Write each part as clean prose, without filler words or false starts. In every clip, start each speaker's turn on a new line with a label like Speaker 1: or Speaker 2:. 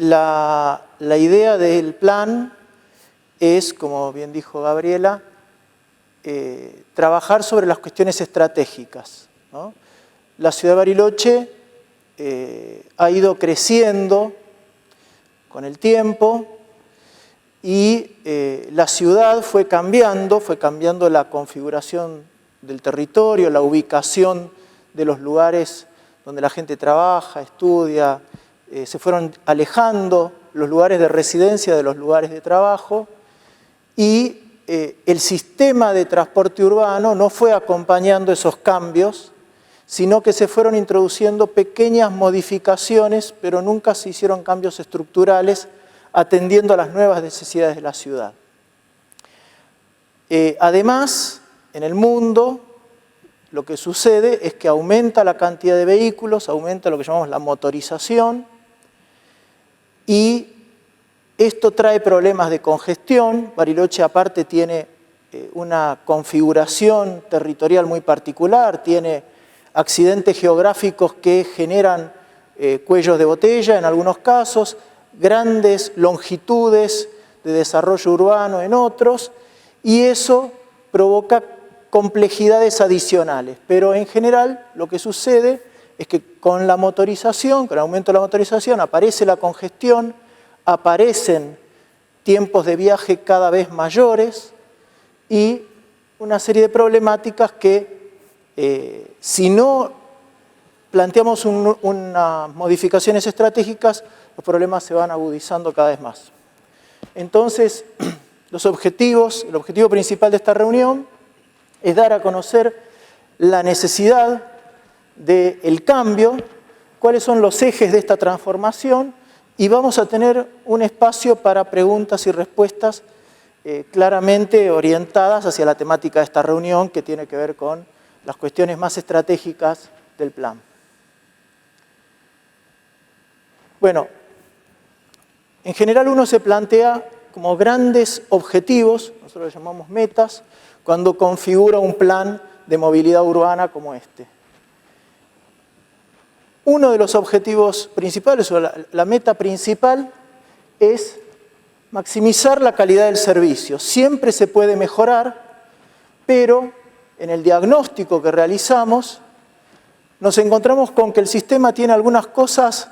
Speaker 1: la idea del plan es, como bien dijo Gabriela, trabajar sobre las cuestiones estratégicas, ¿no? La ciudad de Bariloche ha ido creciendo con el tiempo y la ciudad fue cambiando la configuración del territorio, la ubicación de los lugares donde la gente trabaja, estudia, se fueron alejando los lugares de residencia de los lugares de trabajo y el sistema de transporte urbano no fue acompañando esos cambios, sino que se fueron introduciendo pequeñas modificaciones, pero nunca se hicieron cambios estructurales atendiendo a las nuevas necesidades de la ciudad. Además, en el mundo, lo que sucede es que aumenta la cantidad de vehículos, aumenta lo que llamamos la motorización, y esto trae problemas de congestión. Bariloche aparte tiene una configuración territorial muy particular, tiene accidentes geográficos que generan cuellos de botella en algunos casos, grandes longitudes de desarrollo urbano en otros, y eso provoca complejidades adicionales. Pero en general lo que sucede es que con la motorización, con el aumento de la motorización, aparece la congestión, aparecen tiempos de viaje cada vez mayores y una serie de problemáticas que si no planteamos unas modificaciones estratégicas, los problemas se van agudizando cada vez más. Entonces, el objetivo principal de esta reunión es dar a conocer la necesidad del cambio, cuáles son los ejes de esta transformación, y vamos a tener un espacio para preguntas y respuestas claramente orientadas hacia la temática de esta reunión, que tiene que ver con las cuestiones más estratégicas del plan. Bueno, en general uno se plantea como grandes objetivos, nosotros los llamamos metas, cuando configura un plan de movilidad urbana como este. Uno de los objetivos principales, o la meta principal, es maximizar la calidad del servicio. Siempre se puede mejorar, pero en el diagnóstico que realizamos nos encontramos con que el sistema tiene algunas cosas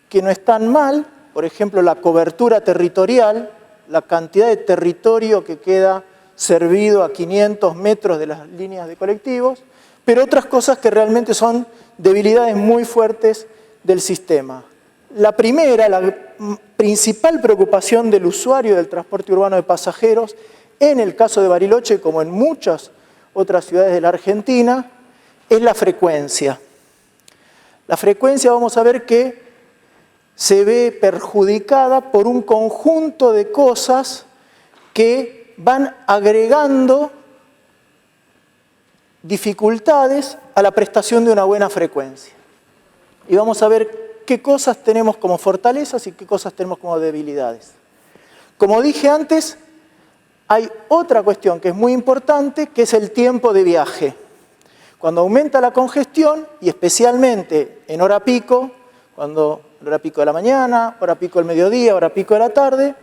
Speaker 1: que no están mal, por ejemplo la cobertura territorial, la cantidad de territorio que queda servido a 500 metros de las líneas de colectivos, pero otras cosas que realmente son debilidades muy fuertes del sistema. La primera, la principal preocupación del usuario del transporte urbano de pasajeros, en el caso de Bariloche, como en muchas otras ciudades de la Argentina, es la frecuencia. La frecuencia, vamos a ver que se ve perjudicada por un conjunto de cosas que van agregando dificultades a la prestación de una buena frecuencia. Y vamos a ver qué cosas tenemos como fortalezas y qué cosas tenemos como debilidades. Como dije antes, hay otra cuestión que es muy importante, que es el tiempo de viaje. Cuando aumenta la congestión, y especialmente en hora pico, hora pico de la mañana, hora pico del mediodía, hora pico de la tarde,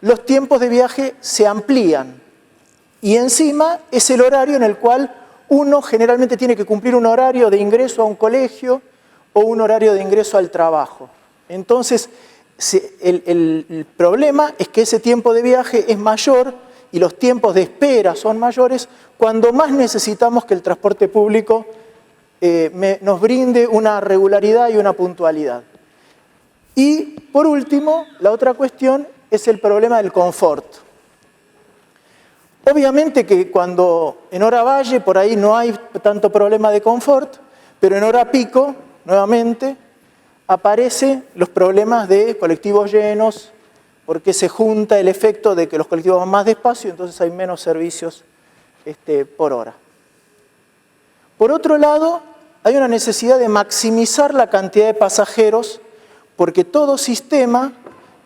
Speaker 1: los tiempos de viaje se amplían. Y encima es el horario en el cual uno generalmente tiene que cumplir un horario de ingreso a un colegio o un horario de ingreso al trabajo. Entonces, el problema es que ese tiempo de viaje es mayor y los tiempos de espera son mayores cuando más necesitamos que el transporte público nos brinde una regularidad y una puntualidad. Y, por último, la otra cuestión es el problema del confort. Obviamente que cuando en hora valle por ahí no hay tanto problema de confort, pero en hora pico, nuevamente, aparecen los problemas de colectivos llenos, porque se junta el efecto de que los colectivos van más despacio, entonces hay menos servicios por hora. Por otro lado, hay una necesidad de maximizar la cantidad de pasajeros, porque todo sistema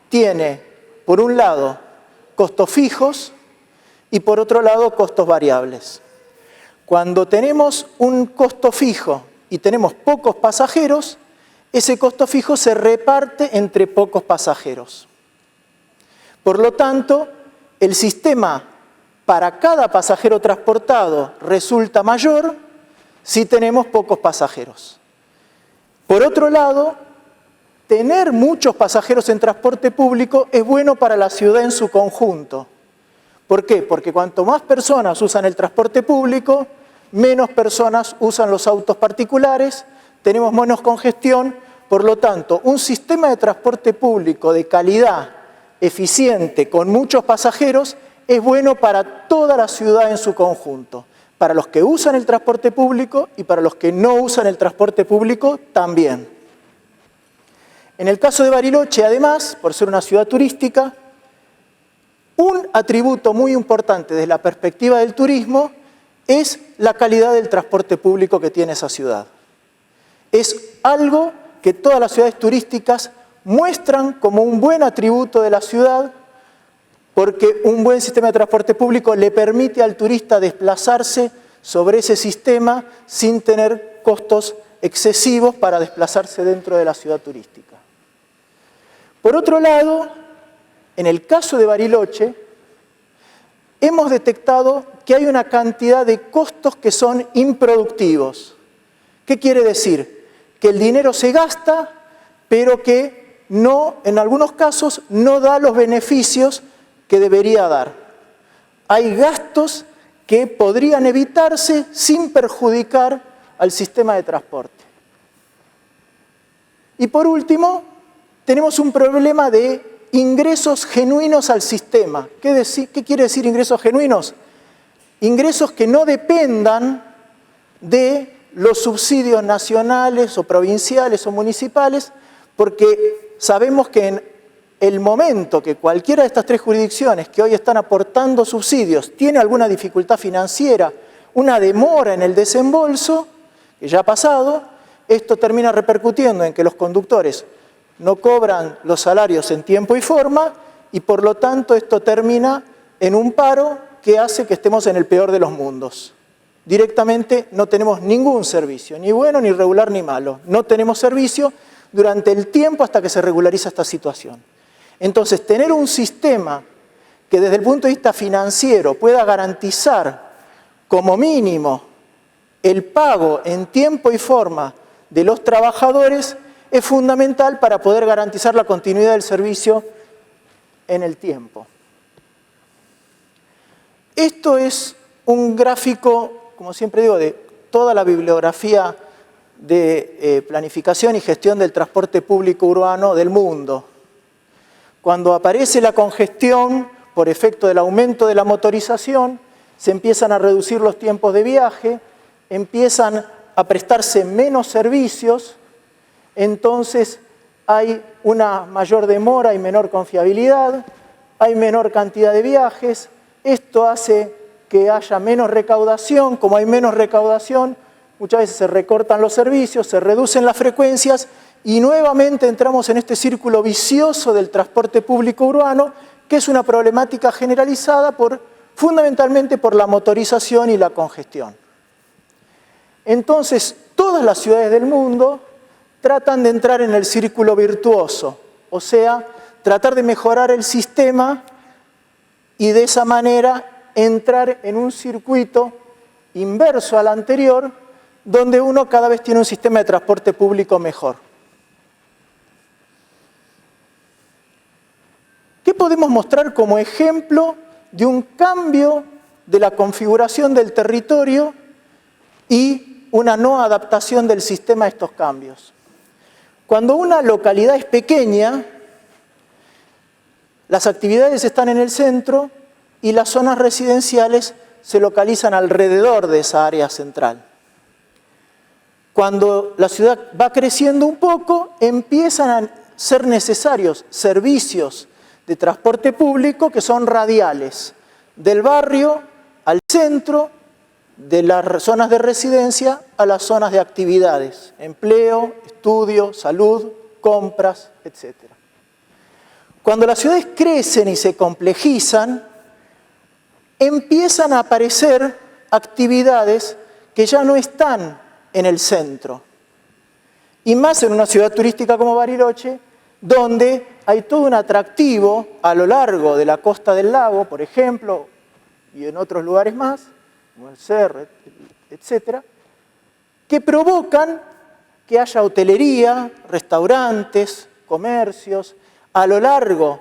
Speaker 1: tiene, por un lado, costos fijos y por otro lado, costos variables. Cuando tenemos un costo fijo y tenemos pocos pasajeros, ese costo fijo se reparte entre pocos pasajeros. Por lo tanto, el sistema para cada pasajero transportado resulta mayor si tenemos pocos pasajeros. Por otro lado, tener muchos pasajeros en transporte público es bueno para la ciudad en su conjunto. ¿Por qué? Porque cuanto más personas usan el transporte público, menos personas usan los autos particulares, tenemos menos congestión, por lo tanto, un sistema de transporte público de calidad, eficiente, con muchos pasajeros, es bueno para toda la ciudad en su conjunto, para los que usan el transporte público y para los que no usan el transporte público también. En el caso de Bariloche, además, por ser una ciudad turística, un atributo muy importante desde la perspectiva del turismo es la calidad del transporte público que tiene esa ciudad. Es algo que todas las ciudades turísticas muestran como un buen atributo de la ciudad, porque un buen sistema de transporte público le permite al turista desplazarse sobre ese sistema sin tener costos excesivos para desplazarse dentro de la ciudad turística. Por otro lado, en el caso de Bariloche, hemos detectado que hay una cantidad de costos que son improductivos. ¿Qué quiere decir? Que el dinero se gasta, pero que no, en algunos casos no da los beneficios que debería dar. Hay gastos que podrían evitarse sin perjudicar al sistema de transporte. Y por último, tenemos un problema de ingresos genuinos al sistema. ¿Qué quiere decir ingresos genuinos? Ingresos que no dependan de los subsidios nacionales o provinciales o municipales, porque sabemos que en el momento que cualquiera de estas tres jurisdicciones que hoy están aportando subsidios tiene alguna dificultad financiera, una demora en el desembolso, que ya ha pasado, esto termina repercutiendo en que los conductores no cobran los salarios en tiempo y forma y por lo tanto esto termina en un paro que hace que estemos en el peor de los mundos. Directamente no tenemos ningún servicio, ni bueno, ni regular, ni malo. No tenemos servicio durante el tiempo hasta que se regulariza esta situación. Entonces, tener un sistema que desde el punto de vista financiero pueda garantizar como mínimo el pago en tiempo y forma de los trabajadores es fundamental para poder garantizar la continuidad del servicio en el tiempo. Esto es un gráfico, como siempre digo, de toda la bibliografía de planificación y gestión del transporte público urbano del mundo. Cuando aparece la congestión por efecto del aumento de la motorización, se empiezan a reducir los tiempos de viaje, empiezan a prestarse menos servicios, entonces hay una mayor demora y menor confiabilidad, hay menor cantidad de viajes, esto hace que haya menos recaudación, como hay menos recaudación, muchas veces se recortan los servicios, se reducen las frecuencias y nuevamente entramos en este círculo vicioso del transporte público urbano, que es una problemática generalizada fundamentalmente por la motorización y la congestión. Entonces, todas las ciudades del mundo tratan de entrar en el círculo virtuoso, o sea, tratar de mejorar el sistema y de esa manera entrar en un circuito inverso al anterior, donde uno cada vez tiene un sistema de transporte público mejor. ¿Qué podemos mostrar como ejemplo de un cambio de la configuración del territorio y una no adaptación del sistema a estos cambios? Cuando una localidad es pequeña, las actividades están en el centro y las zonas residenciales se localizan alrededor de esa área central. Cuando la ciudad va creciendo un poco, empiezan a ser necesarios servicios de transporte público que son radiales, del barrio al centro, de las zonas de residencia a las zonas de actividades, empleo, estudio, salud, compras, etc. Cuando las ciudades crecen y se complejizan, empiezan a aparecer actividades que ya no están en el centro. Y más en una ciudad turística como Bariloche, donde hay todo un atractivo a lo largo de la costa del lago, por ejemplo, y en otros lugares más, como el Cerro, etc., que provocan que haya hotelería, restaurantes, comercios, a lo largo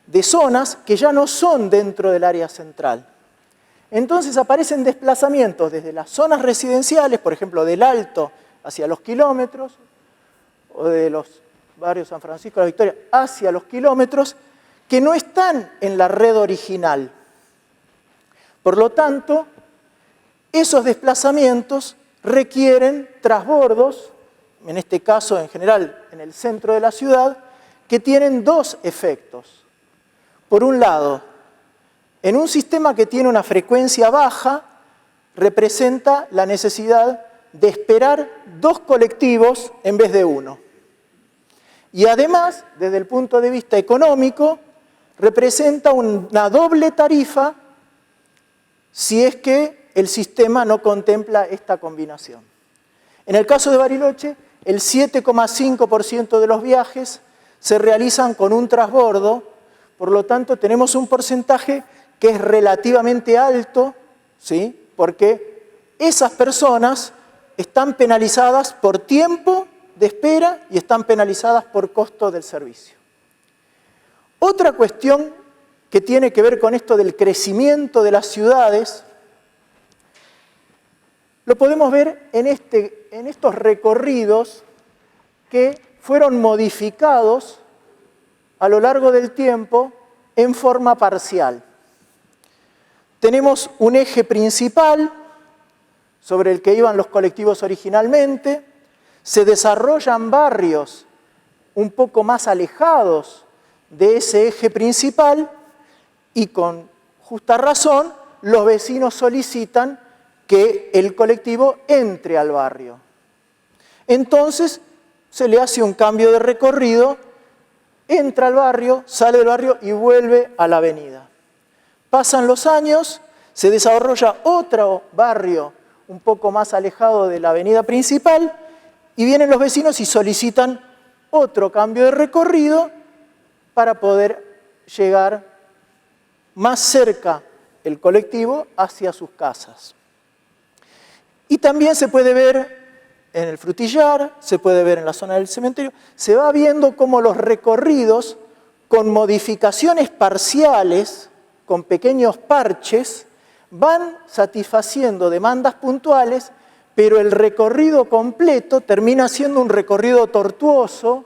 Speaker 1: de zonas que ya no son dentro del área central. Entonces aparecen desplazamientos desde las zonas residenciales, por ejemplo, del Alto hacia los kilómetros, o de los barrios San Francisco de la Victoria hacia los kilómetros, que no están en la red original. Por lo tanto, esos desplazamientos requieren transbordos, en este caso en general en el centro de la ciudad, que tienen dos efectos. Por un lado, en un sistema que tiene una frecuencia baja, representa la necesidad de esperar dos colectivos en vez de uno. Y además, desde el punto de vista económico, representa una doble tarifa si es que el sistema no contempla esta combinación. En el caso de Bariloche, el 7,5% de los viajes se realizan con un transbordo, por lo tanto tenemos un porcentaje que es relativamente alto, ¿sí? Porque esas personas están penalizadas por tiempo de espera y están penalizadas por costo del servicio. Otra cuestión que tiene que ver con esto del crecimiento de las ciudades, lo podemos ver en estos recorridos que fueron modificados a lo largo del tiempo en forma parcial. Tenemos un eje principal sobre el que iban los colectivos originalmente, se desarrollan barrios un poco más alejados de ese eje principal y con justa razón los vecinos solicitan que el colectivo entre al barrio. Entonces se le hace un cambio de recorrido, entra al barrio, sale del barrio y vuelve a la avenida. Pasan los años, se desarrolla otro barrio un poco más alejado de la avenida principal y vienen los vecinos y solicitan otro cambio de recorrido para poder llegar más cerca el colectivo hacia sus casas. Y también se puede ver en el Frutillar, se puede ver en la zona del cementerio, se va viendo cómo los recorridos con modificaciones parciales, con pequeños parches, van satisfaciendo demandas puntuales, pero el recorrido completo termina siendo un recorrido tortuoso,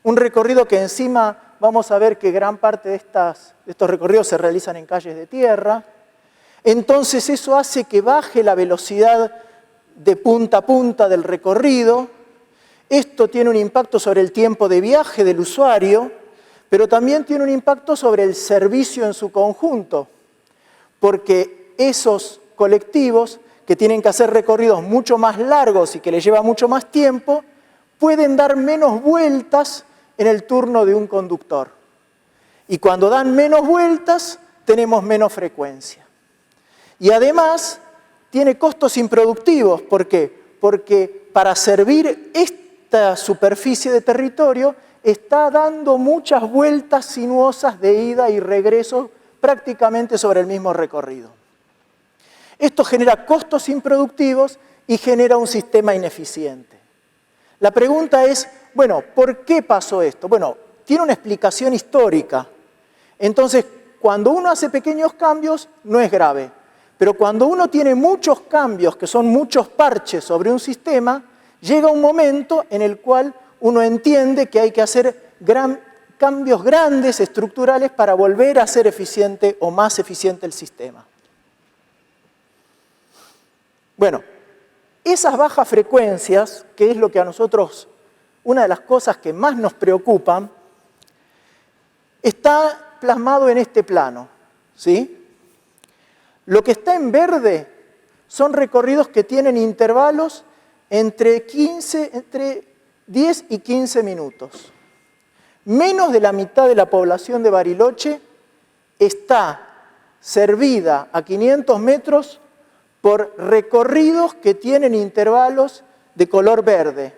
Speaker 1: un recorrido que encima vamos a ver que gran parte de estos recorridos se realizan en calles de tierra. Entonces eso hace que baje la velocidad de punta a punta del recorrido. Esto tiene un impacto sobre el tiempo de viaje del usuario, pero también tiene un impacto sobre el servicio en su conjunto, porque esos colectivos que tienen que hacer recorridos mucho más largos y que les lleva mucho más tiempo, pueden dar menos vueltas en el turno de un conductor. Y cuando dan menos vueltas, tenemos menos frecuencia. Y además, tiene costos improductivos. ¿Por qué? Porque para servir esta superficie de territorio, está dando muchas vueltas sinuosas de ida y regreso prácticamente sobre el mismo recorrido. Esto genera costos improductivos y genera un sistema ineficiente. La pregunta es, bueno, ¿por qué pasó esto? Bueno, tiene una explicación histórica. Entonces, cuando uno hace pequeños cambios, no es grave. Pero cuando uno tiene muchos cambios, que son muchos parches sobre un sistema, llega un momento en el cual uno entiende que hay que hacer cambios grandes, estructurales, para volver a ser eficiente o más eficiente el sistema. Bueno, esas bajas frecuencias, que es lo que a nosotros, una de las cosas que más nos preocupan, está plasmado en este plano, ¿sí? Lo que está en verde son recorridos que tienen intervalos entre 10 y 15 minutos. Menos de la mitad de la población de Bariloche está servida a 500 metros por recorridos que tienen intervalos de color verde.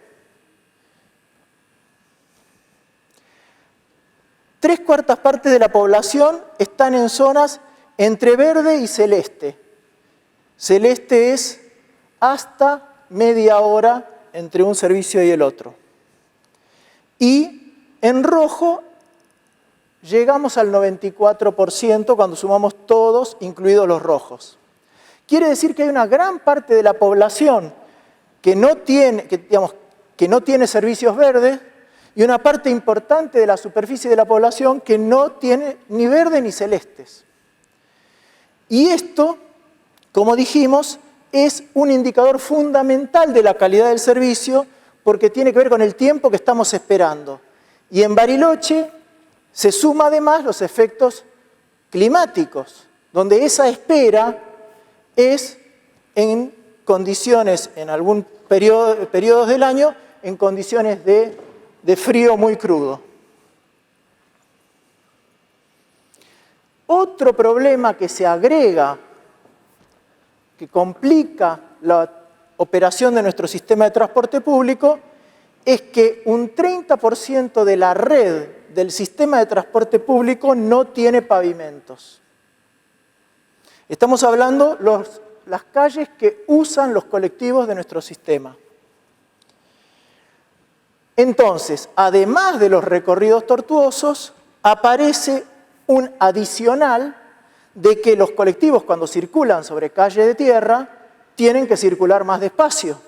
Speaker 1: 3/4 partes de la población están en zonas entre verde y celeste. Celeste es hasta media hora entre un servicio y el otro. Y en rojo llegamos al 94% cuando sumamos todos, incluidos los rojos. Quiere decir que hay una gran parte de la población que no tiene servicios verdes y una parte importante de la superficie de la población que no tiene ni verde ni celestes. Y esto, como dijimos, es un indicador fundamental de la calidad del servicio porque tiene que ver con el tiempo que estamos esperando. Y en Bariloche se suma además los efectos climáticos, donde esa espera es en condiciones, en algún periodos del año, en condiciones de frío muy crudo. Otro problema que se agrega, que complica la operación de nuestro sistema de transporte público, es que un 30% de la red del sistema de transporte público no tiene pavimentos. Estamos hablando las calles que usan los colectivos de nuestro sistema. Entonces, además de los recorridos tortuosos, aparece un adicional de que los colectivos cuando circulan sobre calle de tierra tienen que circular más despacio.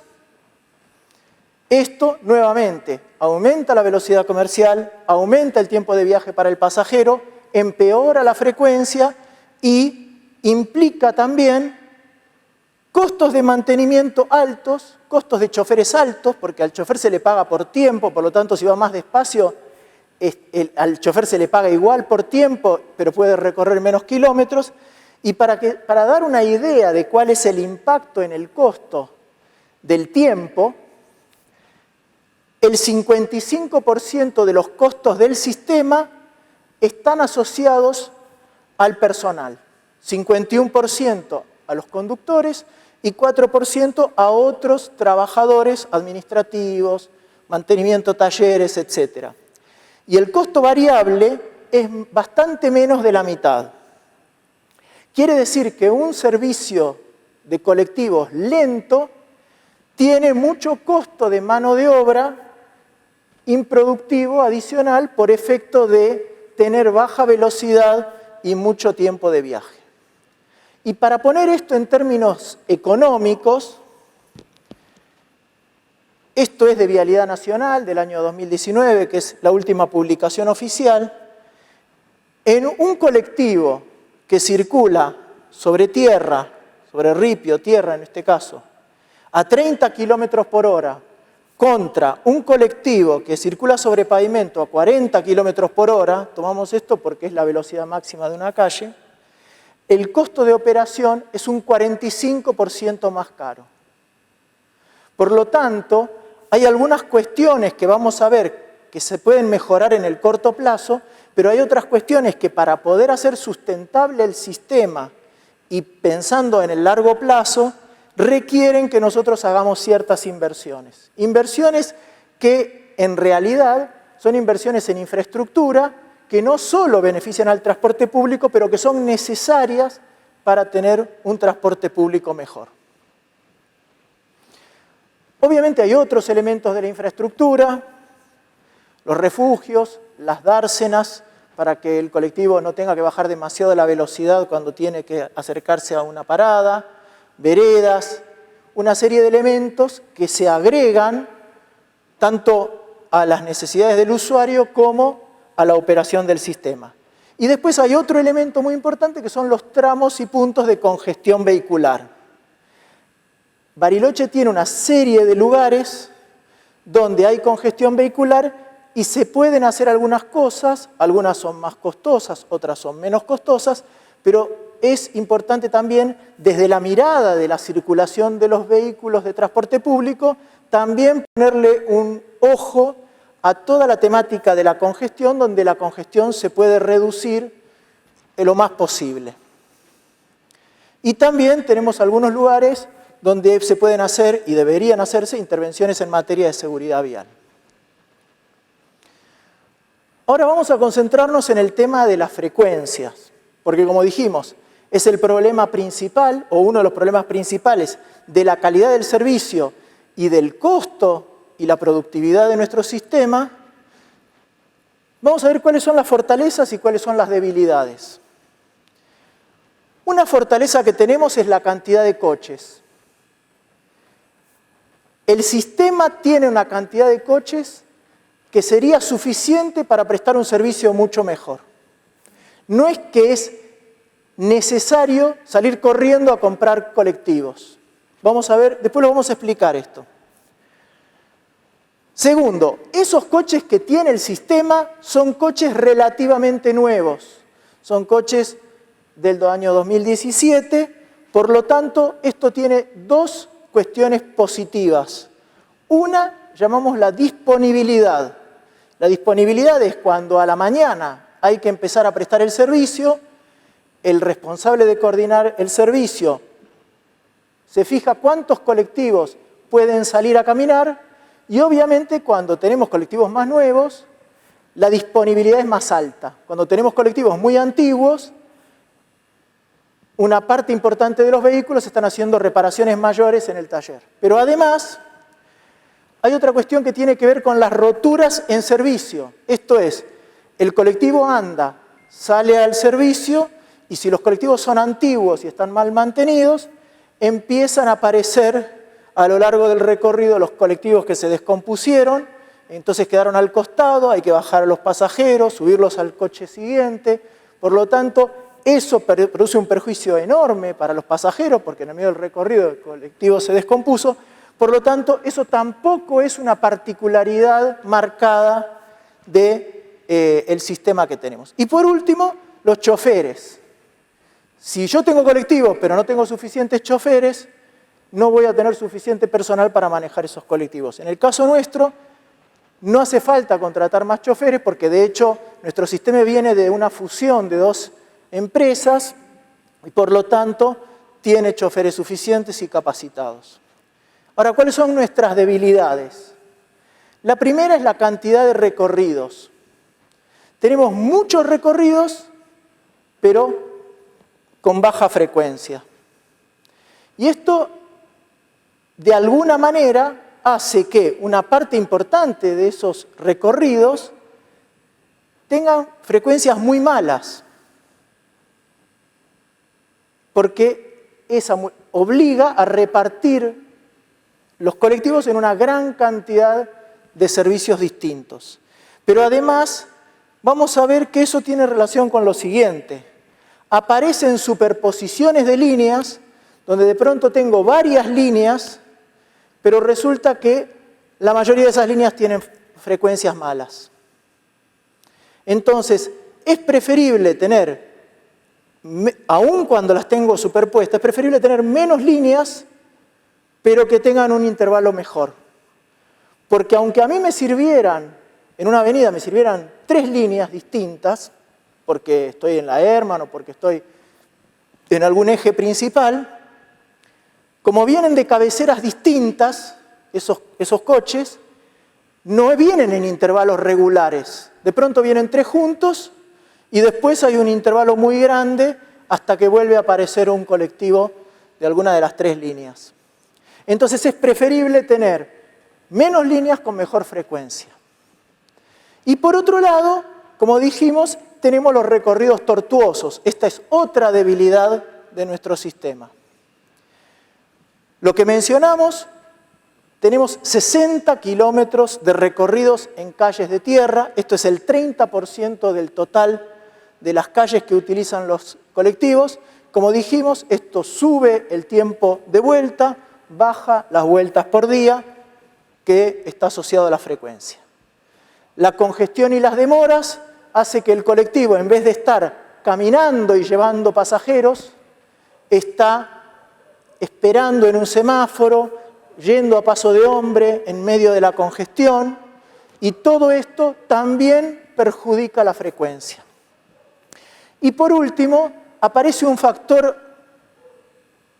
Speaker 1: Esto, nuevamente, aumenta la velocidad comercial, aumenta el tiempo de viaje para el pasajero, empeora la frecuencia y implica también costos de mantenimiento altos, costos de choferes altos, porque al chofer se le paga por tiempo, por lo tanto, si va más despacio, al chofer se le paga igual por tiempo, pero puede recorrer menos kilómetros. Y para dar una idea de cuál es el impacto en el costo del tiempo, el 55% de los costos del sistema están asociados al personal, 51% a los conductores y 4% a otros trabajadores administrativos, mantenimiento, talleres, etc. Y el costo variable es bastante menos de la mitad. Quiere decir que un servicio de colectivos lento tiene mucho costo de mano de obra improductivo adicional por efecto de tener baja velocidad y mucho tiempo de viaje. Y para poner esto en términos económicos, esto es de Vialidad Nacional del año 2019, que es la última publicación oficial. En un colectivo que circula sobre tierra, sobre ripio, tierra en este caso, a 30 kilómetros por hora, contra un colectivo que circula sobre pavimento a 40 kilómetros por hora, tomamos esto porque es la velocidad máxima de una calle, el costo de operación es un 45% más caro. Por lo tanto, hay algunas cuestiones que vamos a ver que se pueden mejorar en el corto plazo, pero hay otras cuestiones que para poder hacer sustentable el sistema y pensando en el largo plazo, requieren que nosotros hagamos ciertas inversiones. Inversiones que en realidad son inversiones en infraestructura que no solo benefician al transporte público, pero que son necesarias para tener un transporte público mejor. Obviamente hay otros elementos de la infraestructura, los refugios, las dársenas, para que el colectivo no tenga que bajar demasiado la velocidad cuando tiene que acercarse a una parada, veredas, una serie de elementos que se agregan tanto a las necesidades del usuario como a la operación del sistema. Y después hay otro elemento muy importante que son los tramos y puntos de congestión vehicular. Bariloche tiene una serie de lugares donde hay congestión vehicular y se pueden hacer algunas cosas, algunas son más costosas, otras son menos costosas, pero es importante también, desde la mirada de la circulación de los vehículos de transporte público, también ponerle un ojo a toda la temática de la congestión, donde la congestión se puede reducir lo más posible. Y también tenemos algunos lugares donde se pueden hacer y deberían hacerse intervenciones en materia de seguridad vial. Ahora vamos a concentrarnos en el tema de las frecuencias, porque como dijimos, es el problema principal o uno de los problemas principales de la calidad del servicio y del costo y la productividad de nuestro sistema. Vamos a ver cuáles son las fortalezas y cuáles son las debilidades. Una fortaleza que tenemos es la cantidad de coches. El sistema tiene una cantidad de coches que sería suficiente para prestar un servicio mucho mejor. No es que es necesario salir corriendo a comprar colectivos. Vamos a ver, después lo vamos a explicar esto. Segundo, esos coches que tiene el sistema son coches relativamente nuevos. Son coches del año 2017, por lo tanto, esto tiene dos cuestiones positivas. Una, llamamos la disponibilidad. La disponibilidad es cuando a la mañana hay que empezar a prestar el servicio, el responsable de coordinar el servicio se fija cuántos colectivos pueden salir a caminar y obviamente cuando tenemos colectivos más nuevos, la disponibilidad es más alta. Cuando tenemos colectivos muy antiguos, una parte importante de los vehículos están haciendo reparaciones mayores en el taller. Pero además, hay otra cuestión que tiene que ver con las roturas en servicio. Esto es, el colectivo anda, sale al servicio y si los colectivos son antiguos y están mal mantenidos, empiezan a aparecer a lo largo del recorrido los colectivos que se descompusieron, entonces quedaron al costado, hay que bajar a los pasajeros, subirlos al coche siguiente. Por lo tanto, eso produce un perjuicio enorme para los pasajeros porque en el medio del recorrido el colectivo se descompuso. Por lo tanto, eso tampoco es una particularidad marcada del sistema que tenemos. Y por último, los choferes. Si yo tengo colectivos pero no tengo suficientes choferes, no voy a tener suficiente personal para manejar esos colectivos. En el caso nuestro, no hace falta contratar más choferes porque de hecho nuestro sistema viene de una fusión de dos empresas y por lo tanto tiene choferes suficientes y capacitados. Ahora, ¿cuáles son nuestras debilidades? La primera es la cantidad de recorridos. Tenemos muchos recorridos, pero con baja frecuencia. Y esto, de alguna manera, hace que una parte importante de esos recorridos tengan frecuencias muy malas, porque esa obliga a repartir los colectivos en una gran cantidad de servicios distintos. Pero además, vamos a ver que eso tiene relación con lo siguiente. Aparecen superposiciones de líneas, donde de pronto tengo varias líneas, pero resulta que la mayoría de esas líneas tienen frecuencias malas. Entonces, es preferible tener, aun cuando las tengo superpuestas, es preferible tener menos líneas, pero que tengan un intervalo mejor. Porque aunque a mí me sirvieran, en una avenida me sirvieran 3 líneas distintas, porque estoy en la Hermann o porque estoy en algún eje principal, como vienen de cabeceras distintas, esos coches, no vienen en intervalos regulares. De pronto vienen 3 juntos y después hay un intervalo muy grande hasta que vuelve a aparecer un colectivo de alguna de las 3 líneas. Entonces es preferible tener menos líneas con mejor frecuencia. Y por otro lado, como dijimos, tenemos los recorridos tortuosos. Esta es otra debilidad de nuestro sistema. Lo que mencionamos, tenemos 60 kilómetros de recorridos en calles de tierra. Esto es el 30% del total de las calles que utilizan los colectivos. Como dijimos, esto sube el tiempo de vuelta, baja las vueltas por día, que está asociado a la frecuencia. La congestión y las demoras hace que el colectivo, en vez de estar caminando y llevando pasajeros, está esperando en un semáforo, yendo a paso de hombre en medio de la congestión, y todo esto también perjudica la frecuencia. Y por último, aparece un factor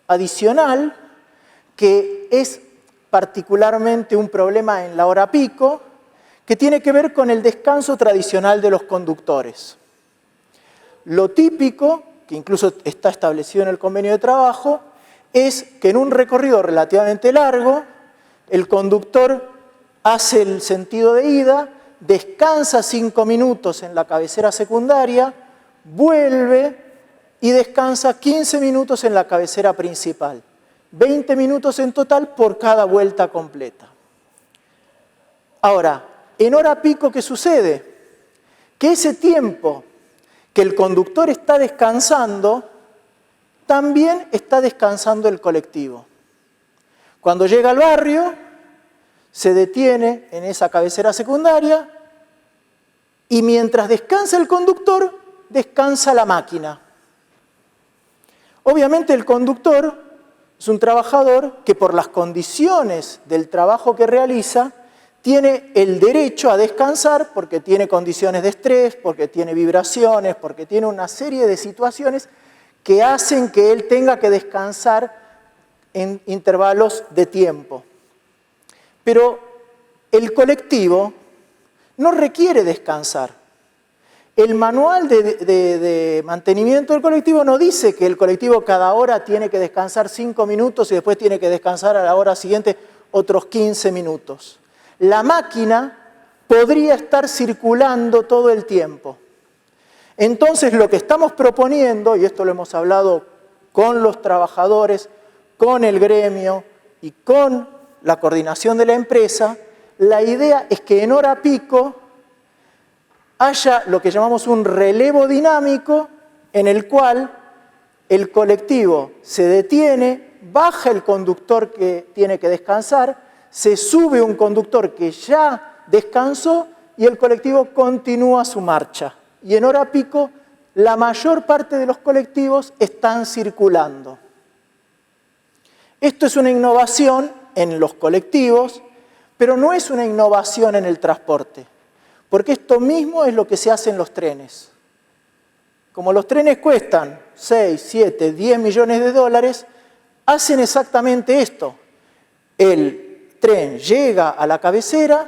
Speaker 1: adicional que es particularmente un problema en la hora pico, que tiene que ver con el descanso tradicional de los conductores. Lo típico, que incluso está establecido en el convenio de trabajo, es que en un recorrido relativamente largo, el conductor hace el sentido de ida, descansa 5 minutos en la cabecera secundaria, vuelve y descansa 15 minutos en la cabecera principal. 20 minutos en total por cada vuelta completa. Ahora, en hora pico, ¿qué sucede? Que ese tiempo que el conductor está descansando, también está descansando el colectivo. Cuando llega al barrio, se detiene en esa cabecera secundaria y mientras descansa el conductor, descansa la máquina. Obviamente el conductor es un trabajador que por las condiciones del trabajo que realiza tiene el derecho a descansar porque tiene condiciones de estrés, porque tiene vibraciones, porque tiene una serie de situaciones que hacen que él tenga que descansar en intervalos de tiempo. Pero el colectivo no requiere descansar. El manual de mantenimiento del colectivo no dice que el colectivo cada hora tiene que descansar 5 minutos y después tiene que descansar a la hora siguiente otros 15 minutos. La máquina podría estar circulando todo el tiempo. Entonces lo que estamos proponiendo, y esto lo hemos hablado con los trabajadores, con el gremio y con la coordinación de la empresa, la idea es que en hora pico haya lo que llamamos un relevo dinámico en el cual el colectivo se detiene, baja el conductor que tiene que descansar, se sube un conductor que ya descansó y el colectivo continúa su marcha. Y en hora pico la mayor parte de los colectivos están circulando. Esto es una innovación en los colectivos, pero no es una innovación en el transporte. Porque esto mismo es lo que se hace en los trenes. Como los trenes cuestan 6, 7, 10 millones de dólares, hacen exactamente esto. El tren llega a la cabecera,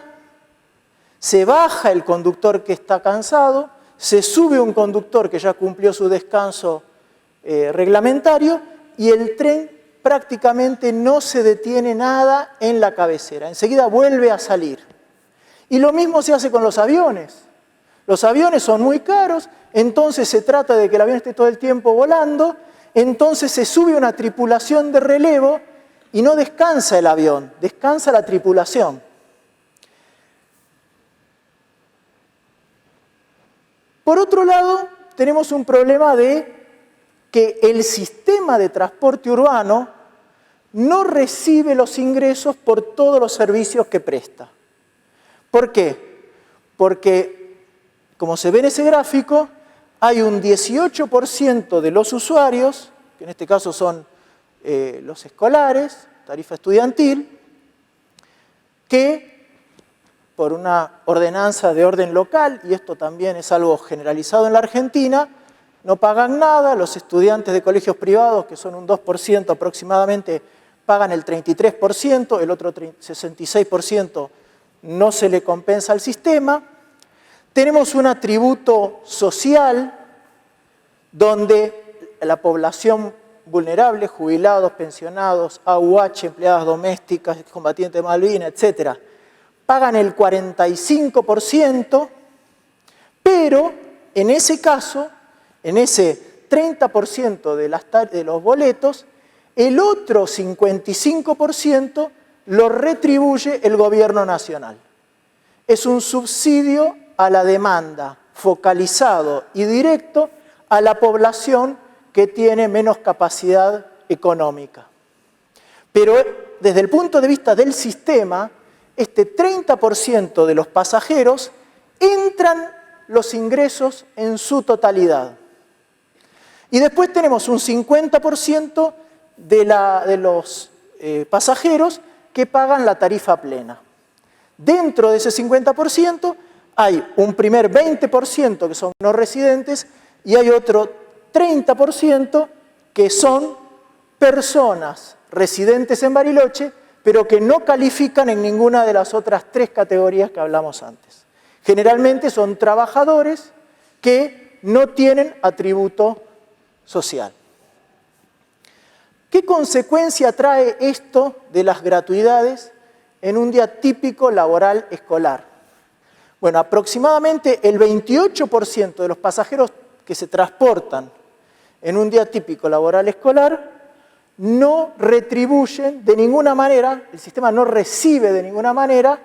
Speaker 1: se baja el conductor que está cansado, se sube un conductor que ya cumplió su descanso reglamentario y el tren prácticamente no se detiene nada en la cabecera. Enseguida vuelve a salir. Y lo mismo se hace con los aviones. Los aviones son muy caros, entonces se trata de que el avión esté todo el tiempo volando, entonces se sube una tripulación de relevo y no descansa el avión, descansa la tripulación. Por otro lado, tenemos un problema de que el sistema de transporte urbano no recibe los ingresos por todos los servicios que presta. ¿Por qué? Porque, como se ve en ese gráfico, hay un 18% de los usuarios, que en este caso son los escolares, tarifa estudiantil, que por una ordenanza de orden local, y esto también es algo generalizado en la Argentina, no pagan nada. Los estudiantes de colegios privados, que son un 2% aproximadamente, pagan el 33%, el otro 66% no se le compensa al sistema. Tenemos un atributo social donde la población vulnerable, jubilados, pensionados, AUH, empleadas domésticas, combatientes de Malvinas, etc., pagan el 45%, pero en ese caso, en ese 30% de los boletos, el otro 55% lo retribuye el gobierno nacional. Es un subsidio a la demanda, focalizado y directo a la población que tiene menos capacidad económica. Pero desde el punto de vista del sistema, este 30% de los pasajeros entran los ingresos en su totalidad. Y después tenemos un 50% de los pasajeros que pagan la tarifa plena. Dentro de ese 50% hay un primer 20% que son no residentes y hay otro 30% que son personas residentes en Bariloche, pero que no califican en ninguna de las otras 3 categorías que hablamos antes. Generalmente son trabajadores que no tienen atributo social. ¿Qué consecuencia trae esto de las gratuidades en un día típico laboral escolar? Bueno, aproximadamente el 28% de los pasajeros que se transportan en un día típico laboral escolar no retribuyen de ninguna manera, el sistema no recibe de ninguna manera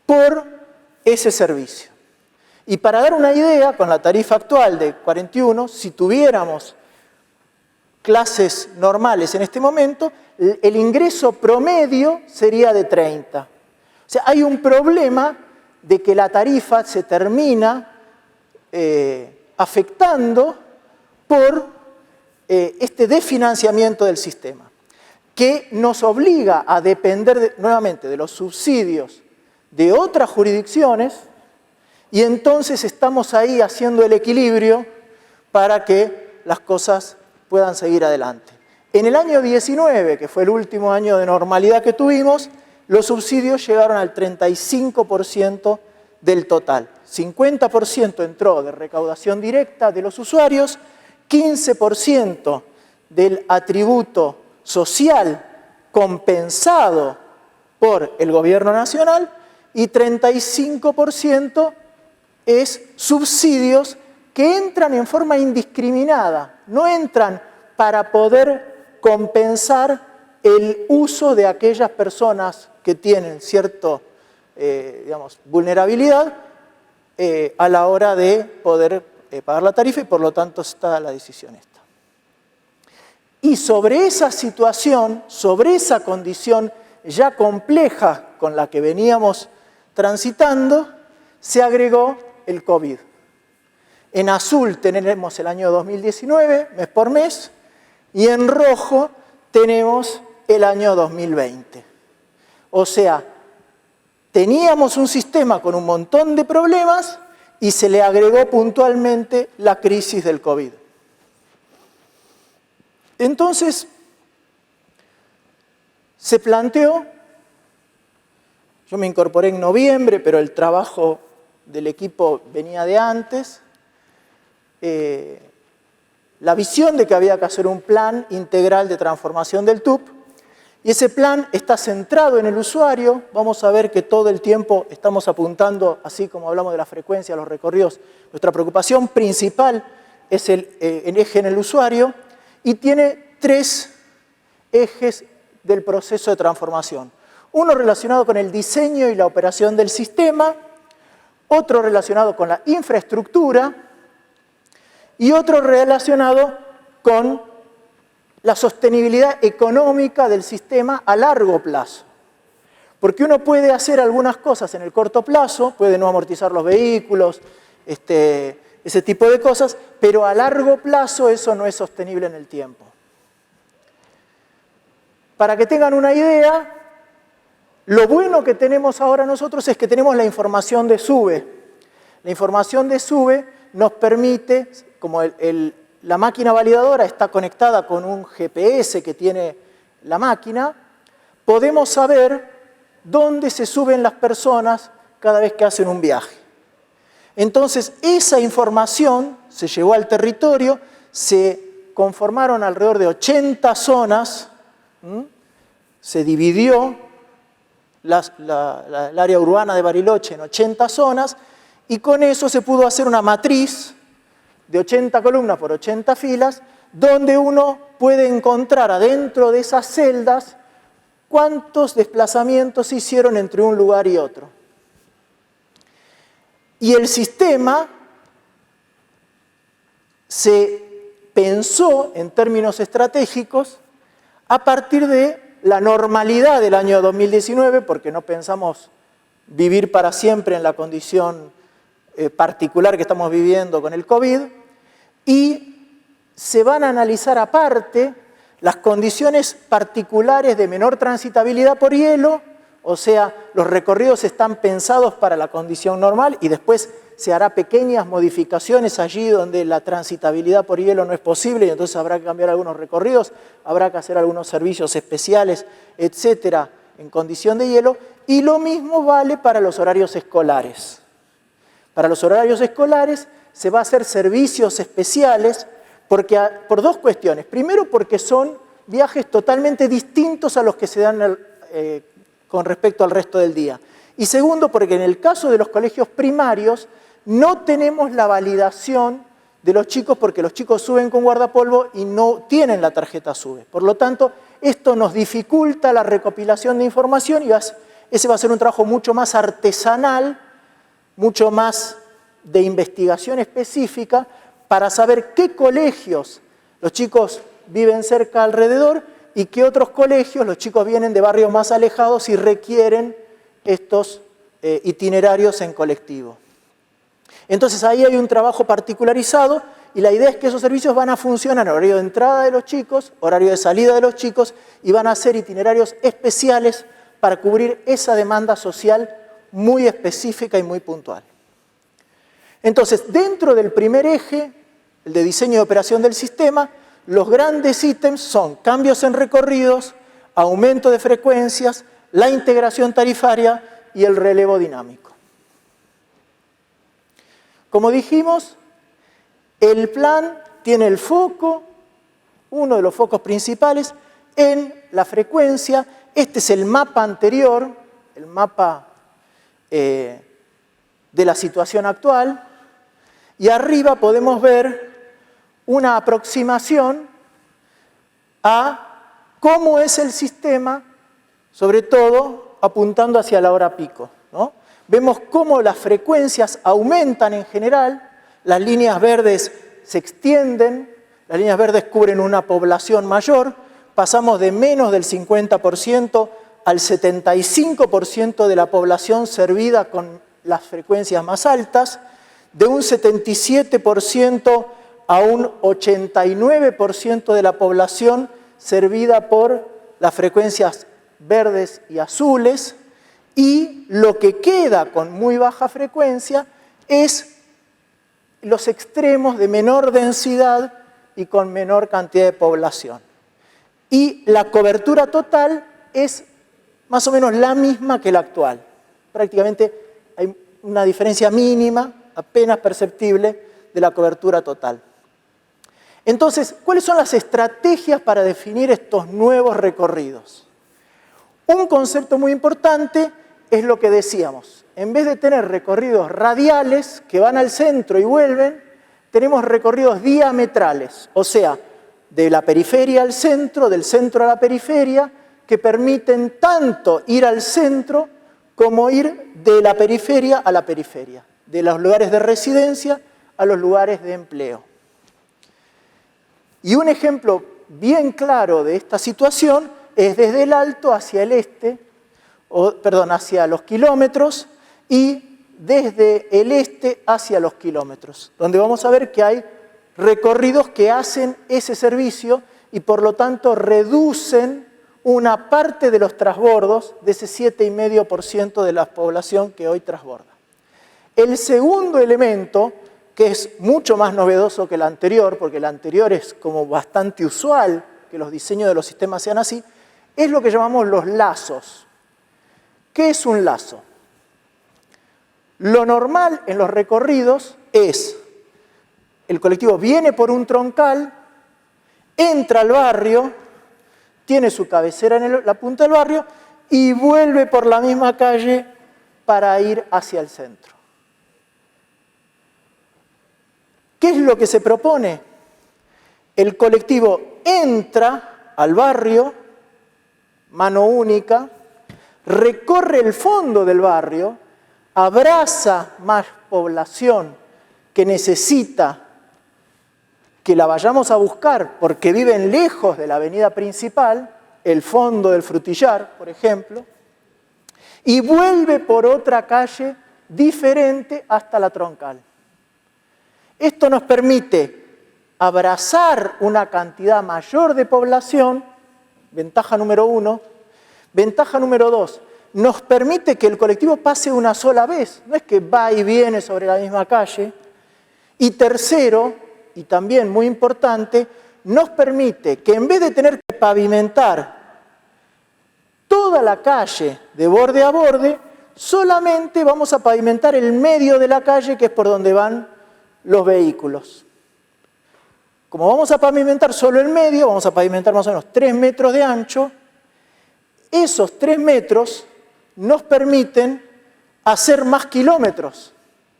Speaker 1: por ese servicio. Y para dar una idea, con la tarifa actual de 41, si tuviéramos clases normales en este momento, el ingreso promedio sería de 30. O sea, hay un problema de que la tarifa se termina afectando por este desfinanciamiento del sistema, que nos obliga a depender nuevamente de los subsidios de otras jurisdicciones, y entonces estamos ahí haciendo el equilibrio para que las cosas puedan seguir adelante. En el año 19, que fue el último año de normalidad que tuvimos, los subsidios llegaron al 35% del total. 50% entró de recaudación directa de los usuarios, 15% del atributo social compensado por el gobierno nacional y 35% es subsidios que entran en forma indiscriminada, no entran para poder compensar el uso de aquellas personas que tienen cierta vulnerabilidad a la hora de poder pagar la tarifa, y por lo tanto está la decisión esta. Y sobre esa situación, sobre esa condición ya compleja con la que veníamos transitando, se agregó el COVID. En azul tenemos el año 2019, mes por mes, y en rojo tenemos el año 2020. O sea, teníamos un sistema con un montón de problemas y se le agregó puntualmente la crisis del COVID. Entonces, se planteó, yo me incorporé en noviembre, pero el trabajo del equipo venía de antes, la visión de que había que hacer un plan integral de transformación del TUP, y ese plan está centrado en el usuario. Vamos a ver que todo el tiempo estamos apuntando, así como hablamos de la frecuencia, los recorridos, nuestra preocupación principal es el eje en el usuario, y tiene 3 ejes del proceso de transformación. Uno relacionado con el diseño y la operación del sistema, otro relacionado con la infraestructura y otro relacionado con la sostenibilidad económica del sistema a largo plazo. Porque uno puede hacer algunas cosas en el corto plazo, puede no amortizar los vehículos, ese tipo de cosas, pero a largo plazo eso no es sostenible en el tiempo. Para que tengan una idea, lo bueno que tenemos ahora nosotros es que tenemos la información de SUBE. La información de SUBE nos permite, como la máquina validadora está conectada con un GPS que tiene la máquina, podemos saber dónde se suben las personas cada vez que hacen un viaje. Entonces, esa información se llevó al territorio, se conformaron alrededor de 80 zonas, se dividió el área urbana de Bariloche en 80 zonas, y con eso se pudo hacer una matriz de 80 columnas por 80 filas, donde uno puede encontrar adentro de esas celdas cuántos desplazamientos se hicieron entre un lugar y otro. Y el sistema se pensó en términos estratégicos a partir de la normalidad del año 2019, porque no pensamos vivir para siempre en la condición particular que estamos viviendo con el COVID, y se van a analizar aparte las condiciones particulares de menor transitabilidad por hielo, o sea, los recorridos están pensados para la condición normal y después se hará pequeñas modificaciones allí donde la transitabilidad por hielo no es posible, y entonces habrá que cambiar algunos recorridos, habrá que hacer algunos servicios especiales, etcétera, en condición de hielo, y lo mismo vale para los horarios escolares. Para los horarios escolares se va a hacer servicios especiales por dos cuestiones. Primero, porque son viajes totalmente distintos a los que se dan con respecto al resto del día. Y segundo, porque en el caso de los colegios primarios no tenemos la validación de los chicos, porque los chicos suben con guardapolvo y no tienen la tarjeta SUBE. Por lo tanto, esto nos dificulta la recopilación de información y ese va a ser un trabajo mucho más artesanal, mucho más de investigación específica para saber qué colegios los chicos viven cerca alrededor y qué otros colegios los chicos vienen de barrios más alejados y requieren estos itinerarios en colectivo. Entonces ahí hay un trabajo particularizado y la idea es que esos servicios van a funcionar en horario de entrada de los chicos, horario de salida de los chicos y van a ser itinerarios especiales para cubrir esa demanda social muy específica y muy puntual. Entonces, dentro del primer eje, el de diseño y operación del sistema, los grandes ítems son cambios en recorridos, aumento de frecuencias, la integración tarifaria y el relevo dinámico. Como dijimos, el plan tiene el foco, uno de los focos principales, en la frecuencia. Este es el mapa anterior, el mapa de la situación actual. Y arriba podemos ver una aproximación a cómo es el sistema, sobre todo apuntando hacia la hora pico, ¿no? Vemos cómo las frecuencias aumentan en general, las líneas verdes se extienden, las líneas verdes cubren una población mayor, pasamos de menos del 50% al 75% de la población servida con las frecuencias más altas, de un 77% a un 89% de la población servida por las frecuencias verdes y azules, y lo que queda con muy baja frecuencia es los extremos de menor densidad y con menor cantidad de población. Y la cobertura total es más o menos la misma que la actual. Prácticamente hay una diferencia mínima, apenas perceptible, de la cobertura total. Entonces, ¿cuáles son las estrategias para definir estos nuevos recorridos? Un concepto muy importante es lo que decíamos. En vez de tener recorridos radiales que van al centro y vuelven, tenemos recorridos diametrales, o sea, de la periferia al centro, del centro a la periferia, que permiten tanto ir al centro como ir de la periferia a la periferia, de los lugares de residencia a los lugares de empleo. Y un ejemplo bien claro de esta situación es desde el Alto hacia el este, hacia los kilómetros, y desde el este hacia los kilómetros, donde vamos a ver que hay recorridos que hacen ese servicio y por lo tanto reducen una parte de los transbordos de ese 7,5% de la población que hoy transborda. El segundo elemento, que es mucho más novedoso que el anterior, porque el anterior es como bastante usual que los diseños de los sistemas sean así, es lo que llamamos los lazos. ¿Qué es un lazo? Lo normal en los recorridos es, el colectivo viene por un troncal, entra al barrio, tiene su cabecera en la punta del barrio y vuelve por la misma calle para ir hacia el centro. ¿Qué es lo que se propone? El colectivo entra al barrio, mano única, recorre el fondo del barrio, abraza más población que necesita que la vayamos a buscar porque viven lejos de la avenida principal, el fondo del Frutillar, por ejemplo, y vuelve por otra calle diferente hasta la troncal. Esto nos permite abrazar una cantidad mayor de población, ventaja número 1. Ventaja número 2, nos permite que el colectivo pase una sola vez, no es que va y viene sobre la misma calle. Y tercero, y también muy importante, nos permite que en vez de tener que pavimentar toda la calle de borde a borde, solamente vamos a pavimentar el medio de la calle, que es por donde van los vehículos. Como vamos a pavimentar solo el medio, vamos a pavimentar más o menos 3 metros de ancho, esos 3 metros nos permiten hacer más kilómetros.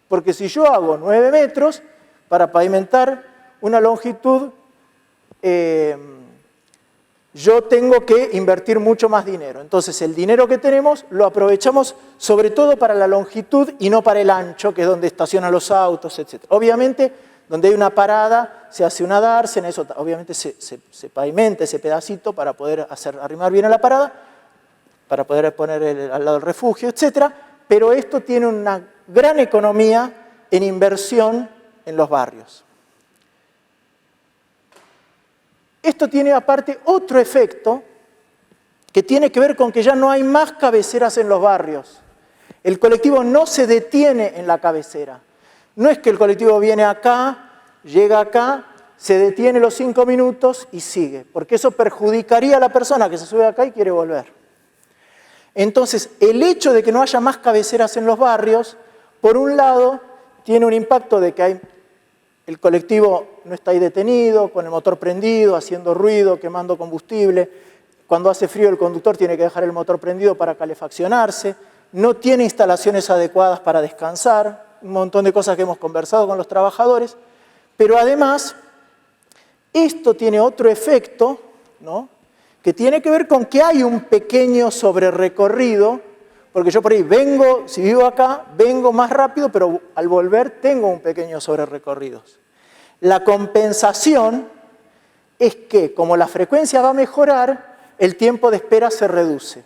Speaker 1: Porque si yo hago 9 metros para pavimentar una longitud, yo tengo que invertir mucho más dinero. Entonces el dinero que tenemos lo aprovechamos sobre todo para la longitud y no para el ancho, que es donde estacionan los autos, etc. Obviamente, donde hay una parada, se hace una dársena, eso obviamente se pavimenta ese pedacito para poder arrimar bien a la parada, para poder poner al lado el refugio, etc. Pero esto tiene una gran economía en inversión en los barrios. Esto tiene aparte otro efecto que tiene que ver con que ya no hay más cabeceras en los barrios. El colectivo no se detiene en la cabecera. No es que el colectivo viene acá, llega acá, se detiene los 5 minutos y sigue, porque eso perjudicaría a la persona que se sube acá y quiere volver. Entonces, el hecho de que no haya más cabeceras en los barrios, por un lado, tiene un impacto de que el colectivo no está ahí detenido, con el motor prendido, haciendo ruido, quemando combustible. Cuando hace frío el conductor tiene que dejar el motor prendido para calefaccionarse. No tiene instalaciones adecuadas para descansar. Un montón de cosas que hemos conversado con los trabajadores. Pero además, esto tiene otro efecto, ¿no?, que tiene que ver con que hay un pequeño sobrerecorrido, porque yo por ahí vengo, si vivo acá, vengo más rápido, pero al volver tengo un pequeño sobrerecorrido. La compensación es que, como la frecuencia va a mejorar, el tiempo de espera se reduce.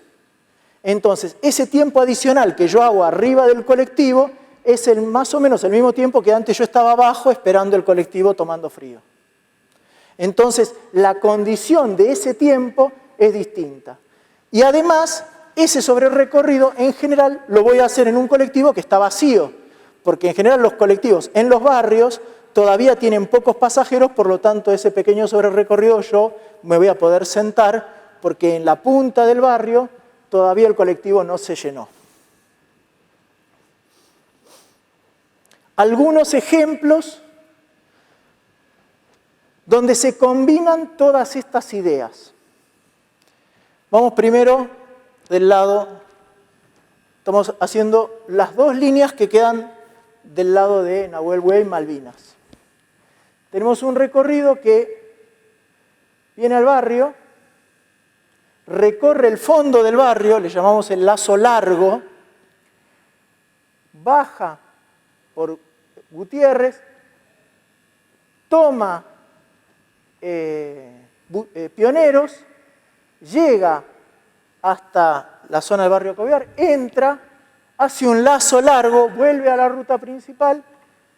Speaker 1: Entonces, ese tiempo adicional que yo hago arriba del colectivo es más o menos el mismo tiempo que antes yo estaba abajo esperando el colectivo tomando frío. Entonces, la condición de ese tiempo es distinta. Y además, ese sobrerecorrido, en general, lo voy a hacer en un colectivo que está vacío, porque en general los colectivos en los barrios todavía tienen pocos pasajeros, por lo tanto, ese pequeño sobrerecorrido yo me voy a poder sentar, porque en la punta del barrio todavía el colectivo no se llenó. Algunos ejemplos donde se combinan todas estas ideas. Vamos primero del lado, estamos haciendo las 2 líneas que quedan del lado de Nahuel Huey, Malvinas. Tenemos un recorrido que viene al barrio, recorre el fondo del barrio, le llamamos el lazo largo, baja por Gutiérrez, toma Pioneros, llega hasta la zona del barrio Cobiar, entra, hace un lazo largo, vuelve a la ruta principal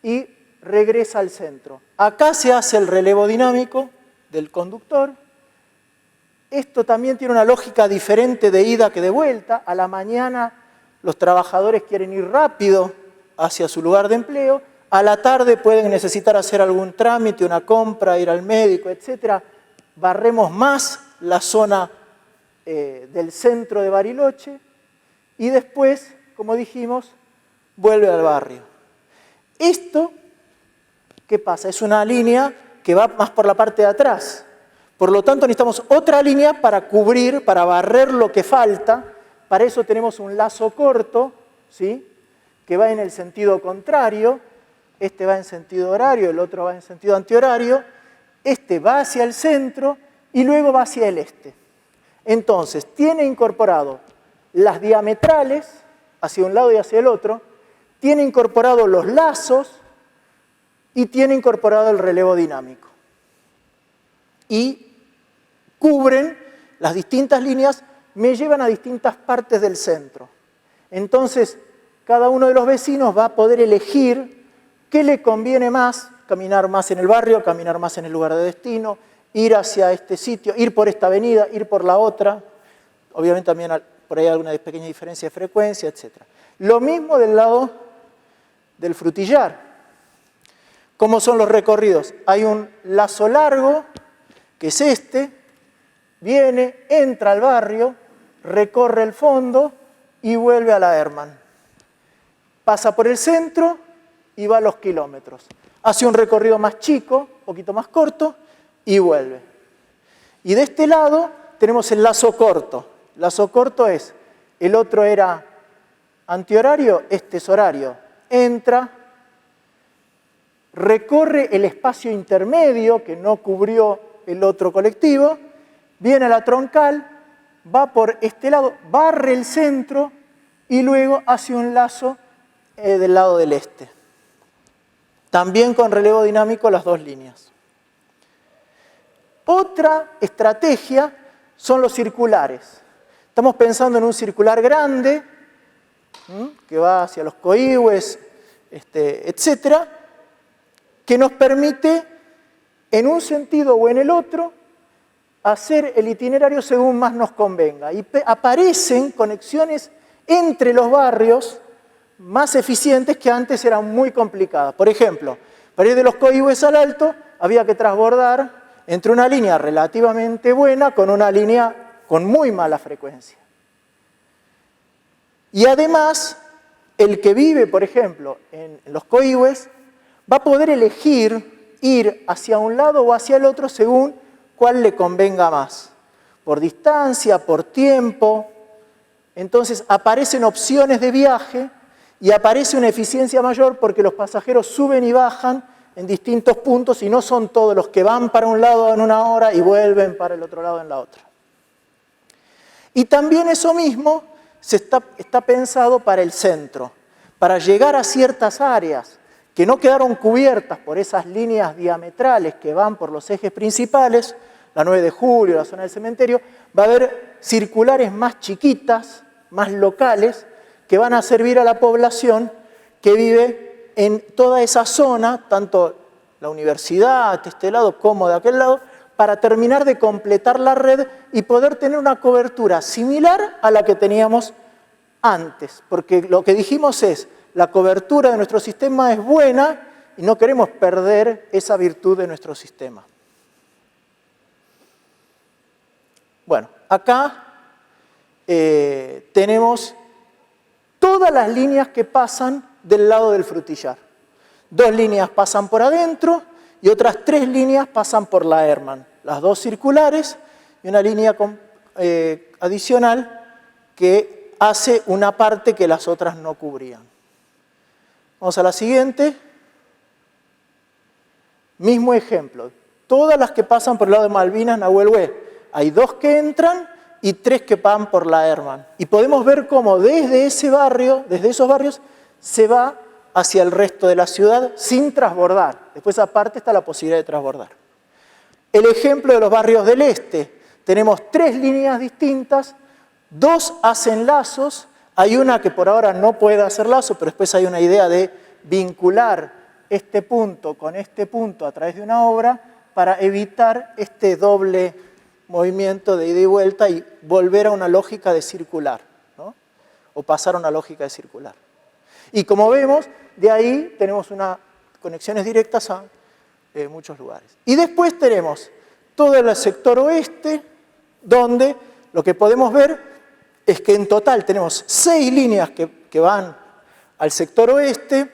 Speaker 1: y regresa al centro. Acá se hace el relevo dinámico del conductor. Esto también tiene una lógica diferente de ida que de vuelta. A la mañana los trabajadores quieren ir rápido hacia su lugar de empleo. A la tarde pueden necesitar hacer algún trámite, una compra, ir al médico, etc. Barremos más la zona del centro de Bariloche y después, como dijimos, vuelve al barrio. Esto, ¿qué pasa? Es una línea que va más por la parte de atrás. Por lo tanto, necesitamos otra línea para cubrir, para barrer lo que falta. Para eso tenemos un lazo corto, ¿sí?, que va en el sentido contrario. Este va en sentido horario, el otro va en sentido antihorario. Este va hacia el centro y luego va hacia el este. Entonces, tiene incorporado las diametrales hacia un lado y hacia el otro, tiene incorporado los lazos y tiene incorporado el relevo dinámico. Y cubren las distintas líneas, me llevan a distintas partes del centro. Entonces, cada uno de los vecinos va a poder elegir qué le conviene más, caminar más en el barrio, caminar más en el lugar de destino, ir hacia este sitio, ir por esta avenida, ir por la otra. Obviamente también por ahí hay alguna pequeña diferencia de frecuencia, etc. Lo mismo del lado del Frutillar. ¿Cómo son los recorridos? Hay un lazo largo, que es este, viene, entra al barrio, recorre el fondo y vuelve a la Hermann. Pasa por el centro y va a los kilómetros. Hace un recorrido más chico, un poquito más corto, y vuelve. Y de este lado tenemos el lazo corto. El lazo corto es, el otro era antihorario, este es horario. Entra, recorre el espacio intermedio que no cubrió el otro colectivo, viene a la troncal, va por este lado, barre el centro y luego hace un lazo del lado del este. También con relevo dinámico las dos líneas. Otra estrategia son los circulares. Estamos pensando en un circular grande, que va hacia los coihues, etcétera, que nos permite, en un sentido o en el otro, hacer el itinerario según más nos convenga. Y aparecen conexiones entre los barrios más eficientes que antes eran muy complicadas. Por ejemplo, para ir de los coihues al Alto había que transbordar entre una línea relativamente buena con una línea con muy mala frecuencia. Y además, el que vive, por ejemplo, en los coihues, va a poder elegir ir hacia un lado o hacia el otro según cuál le convenga más. Por distancia, por tiempo. Entonces aparecen opciones de viaje y aparece una eficiencia mayor porque los pasajeros suben y bajan en distintos puntos y no son todos los que van para un lado en una hora y vuelven para el otro lado en la otra. Y también eso mismo está pensado para el centro, para llegar a ciertas áreas que no quedaron cubiertas por esas líneas diametrales que van por los ejes principales, la 9 de julio, la zona del cementerio, va a haber circulares más chiquitas, más locales, que van a servir a la población que vive en toda esa zona, tanto la universidad de este lado como de aquel lado, para terminar de completar la red y poder tener una cobertura similar a la que teníamos antes. Porque lo que dijimos es, la cobertura de nuestro sistema es buena y no queremos perder esa virtud de nuestro sistema. Bueno, acá tenemos todas las líneas que pasan del lado del frutillar. 2 líneas pasan por adentro y otras 3 líneas pasan por la Hermann. Las 2 circulares y una línea adicional que hace una parte que las otras no cubrían. Vamos a la siguiente. Mismo ejemplo. Todas las que pasan por el lado de Malvinas, Nahuel Hué. Hay 2 que entran y 3 que van por la Hermann. Y podemos ver cómo desde ese barrio, desde esos barrios, se va hacia el resto de la ciudad sin transbordar. Después aparte está la posibilidad de transbordar. El ejemplo de los barrios del este. Tenemos 3 líneas distintas, 2 hacen lazos, hay una que por ahora no puede hacer lazo, pero después hay una idea de vincular este punto con este punto a través de una obra para evitar este doble movimiento de ida y vuelta y volver a una lógica de circular, ¿no? O pasar a una lógica de circular. Y como vemos, de ahí tenemos conexiones directas a muchos lugares. Y después tenemos todo el sector oeste, donde lo que podemos ver es que en total tenemos 6 líneas que van al sector oeste,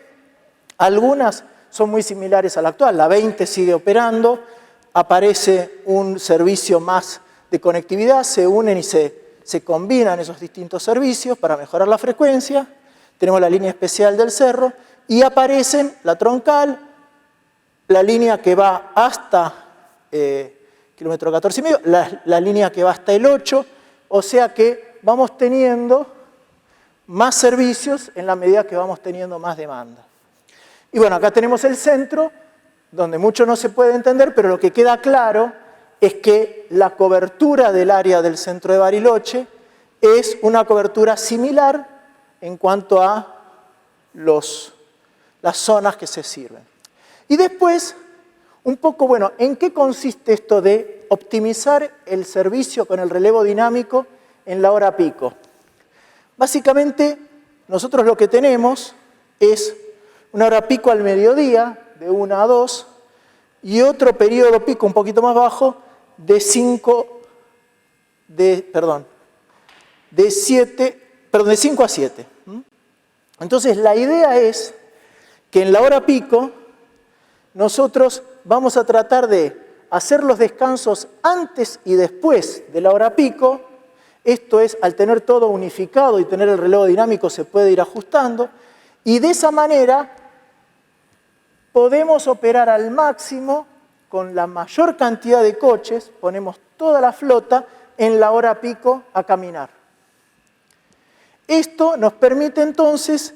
Speaker 1: algunas son muy similares a la actual, la 20 sigue operando, aparece un servicio más de conectividad, se unen y se combinan esos distintos servicios para mejorar la frecuencia, tenemos la línea especial del cerro y aparecen la troncal, la línea que va hasta kilómetro 14,5, la línea que va hasta el 8, o sea que vamos teniendo más servicios en la medida que vamos teniendo más demanda. Y bueno, acá tenemos el centro, donde mucho no se puede entender, pero lo que queda claro es que la cobertura del área del centro de Bariloche es una cobertura similar en cuanto a las zonas que se sirven. Y después, un poco, bueno, ¿en qué consiste esto de optimizar el servicio con el relevo dinámico en la hora pico? Básicamente, nosotros lo que tenemos es una hora pico al mediodía, de 1 a 2, y otro periodo pico un poquito más bajo, de de 5 a 7. Entonces la idea es que en la hora pico nosotros vamos a tratar de hacer los descansos antes y después de la hora pico. Esto es, al tener todo unificado y tener el reloj dinámico se puede ir ajustando, y de esa manera podemos operar al máximo con la mayor cantidad de coches, ponemos toda la flota en la hora pico a caminar. Esto nos permite entonces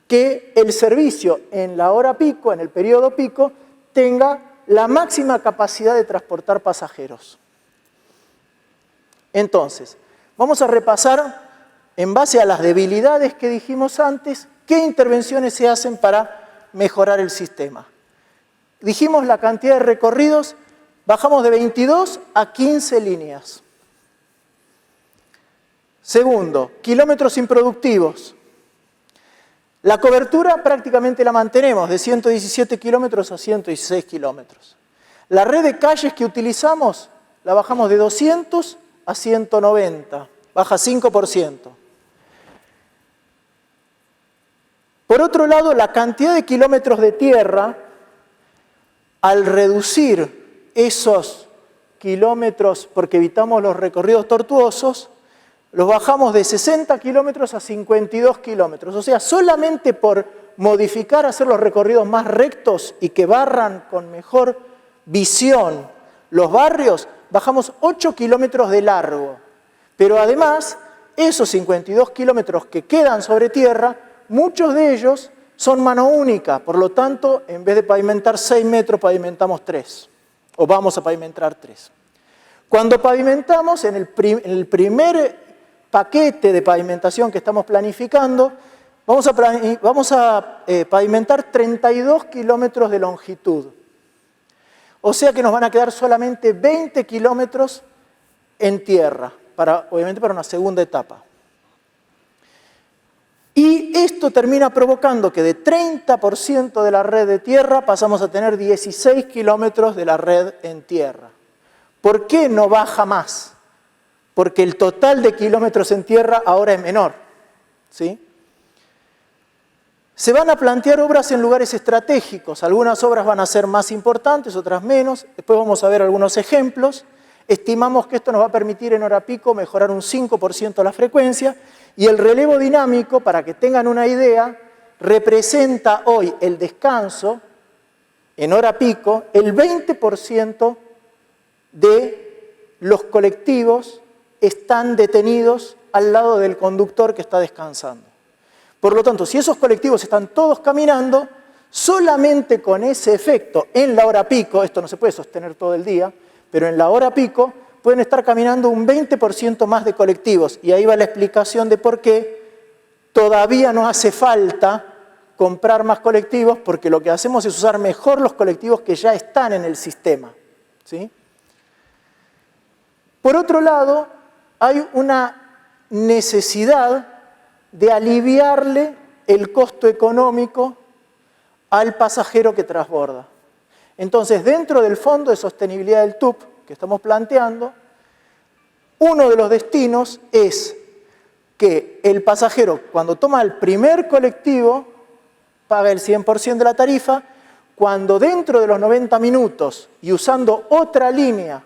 Speaker 1: que el servicio en la hora pico, en el periodo pico, tenga la máxima capacidad de transportar pasajeros. Entonces, vamos a repasar, en base a las debilidades que dijimos antes, qué intervenciones se hacen para mejorar el sistema. Dijimos la cantidad de recorridos, bajamos de 22 a 15 líneas. Segundo, kilómetros improductivos. La cobertura prácticamente la mantenemos, de 117 kilómetros a 116 kilómetros. La red de calles que utilizamos la bajamos de 200 a 190, baja 5%. Por otro lado, la cantidad de kilómetros de tierra, al reducir esos kilómetros porque evitamos los recorridos tortuosos, los bajamos de 60 kilómetros a 52 kilómetros. O sea, solamente por modificar, hacer los recorridos más rectos y que barran con mejor visión los barrios, bajamos 8 kilómetros de largo. Pero además, esos 52 kilómetros que quedan sobre tierra, muchos de ellos son mano única. Por lo tanto, en vez de pavimentar 6 metros, pavimentamos 3. O vamos a pavimentar 3. Cuando pavimentamos, en el primer paquete de pavimentación que estamos planificando, vamos a pavimentar 32 kilómetros de longitud. O sea que nos van a quedar solamente 20 kilómetros en tierra, obviamente para una segunda etapa. Y esto termina provocando que de 30% de la red de tierra pasamos a tener 16 kilómetros de la red en tierra. ¿Por qué no baja más? Porque el total de kilómetros en tierra ahora es menor, ¿sí? Se van a plantear obras en lugares estratégicos. Algunas obras van a ser más importantes, otras menos. Después vamos a ver algunos ejemplos. Estimamos que esto nos va a permitir en hora pico mejorar un 5% la frecuencia. Y el relevo dinámico, para que tengan una idea, representa hoy el descanso en hora pico, el 20% de los colectivos están detenidos al lado del conductor que está descansando. Por lo tanto, si esos colectivos están todos caminando, solamente con ese efecto en la hora pico, esto no se puede sostener todo el día, pero en la hora pico pueden estar caminando un 20% más de colectivos. Y ahí va la explicación de por qué todavía no hace falta comprar más colectivos, porque lo que hacemos es usar mejor los colectivos que ya están en el sistema, ¿sí? Por otro lado, hay una necesidad de aliviarle el costo económico al pasajero que transborda. Entonces, dentro del Fondo de Sostenibilidad del TUP que estamos planteando, uno de los destinos es que el pasajero, cuando toma el primer colectivo, paga el 100% de la tarifa, cuando dentro de los 90 minutos y usando otra línea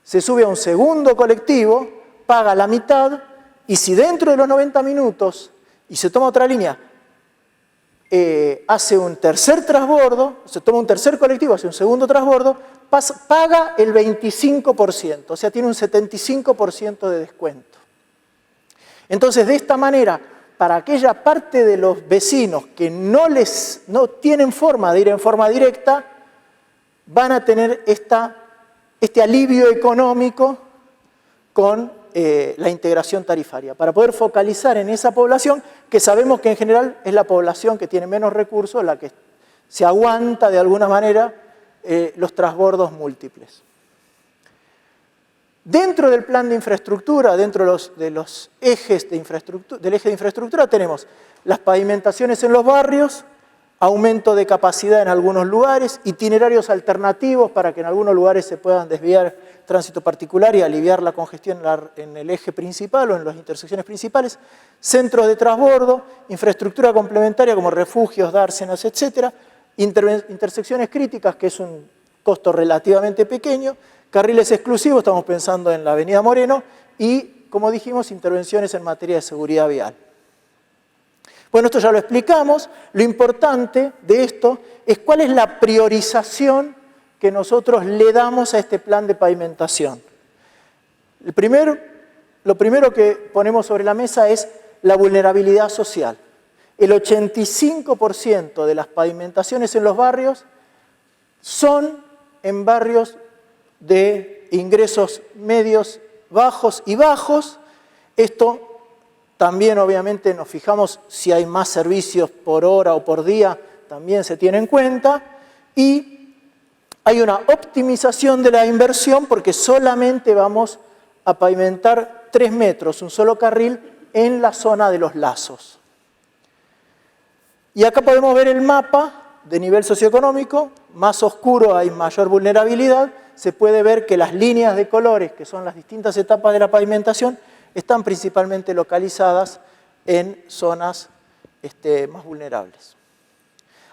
Speaker 1: se sube a un segundo colectivo, paga la mitad, y si dentro de los 90 minutos y se toma otra línea, hace un tercer transbordo, se toma un tercer colectivo, hace un segundo transbordo, paga el 25%, o sea, tiene un 75% de descuento. Entonces, de esta manera, para aquella parte de los vecinos que no tienen forma de ir en forma directa, van a tener este alivio económico con la integración tarifaria, para poder focalizar en esa población que sabemos que en general es la población que tiene menos recursos, la que se aguanta de alguna manera los transbordos múltiples. Dentro del plan de infraestructura, dentro de los ejes de infraestructura, del eje de infraestructura tenemos las pavimentaciones en los barrios, aumento de capacidad en algunos lugares, itinerarios alternativos para que en algunos lugares se puedan desviar tránsito particular y aliviar la congestión en el eje principal o en las intersecciones principales, centros de transbordo, infraestructura complementaria como refugios, dársenas, etc., intersecciones críticas, que es un costo relativamente pequeño, carriles exclusivos, estamos pensando en la avenida Moreno, y, como dijimos, intervenciones en materia de seguridad vial. Bueno, esto ya lo explicamos. Lo importante de esto es cuál es la priorización que nosotros le damos a este plan de pavimentación. Lo primero que ponemos sobre la mesa es la vulnerabilidad social. El 85% de las pavimentaciones en los barrios son en barrios de ingresos medios, bajos y bajos. Esto también, obviamente, nos fijamos si hay más servicios por hora o por día, también se tiene en cuenta. Y hay una optimización de la inversión porque solamente vamos a pavimentar 3 metros, un solo carril, en la zona de los lazos. Y acá podemos ver el mapa de nivel socioeconómico. Más oscuro hay mayor vulnerabilidad. Se puede ver que las líneas de colores, que son las distintas etapas de la pavimentación, están principalmente localizadas en zonas más vulnerables.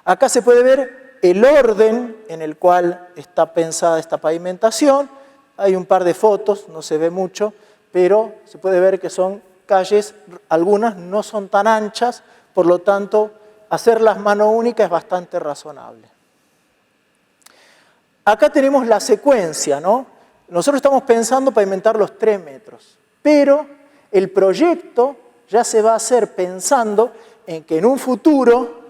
Speaker 1: Acá se puede ver el orden en el cual está pensada esta pavimentación. Hay un par de fotos, no se ve mucho, pero se puede ver que son calles, algunas no son tan anchas, por lo tanto, hacerlas mano única es bastante razonable. Acá tenemos la secuencia, ¿no? Nosotros estamos pensando pavimentar los 3 metros. Pero el proyecto ya se va a hacer pensando en que en un futuro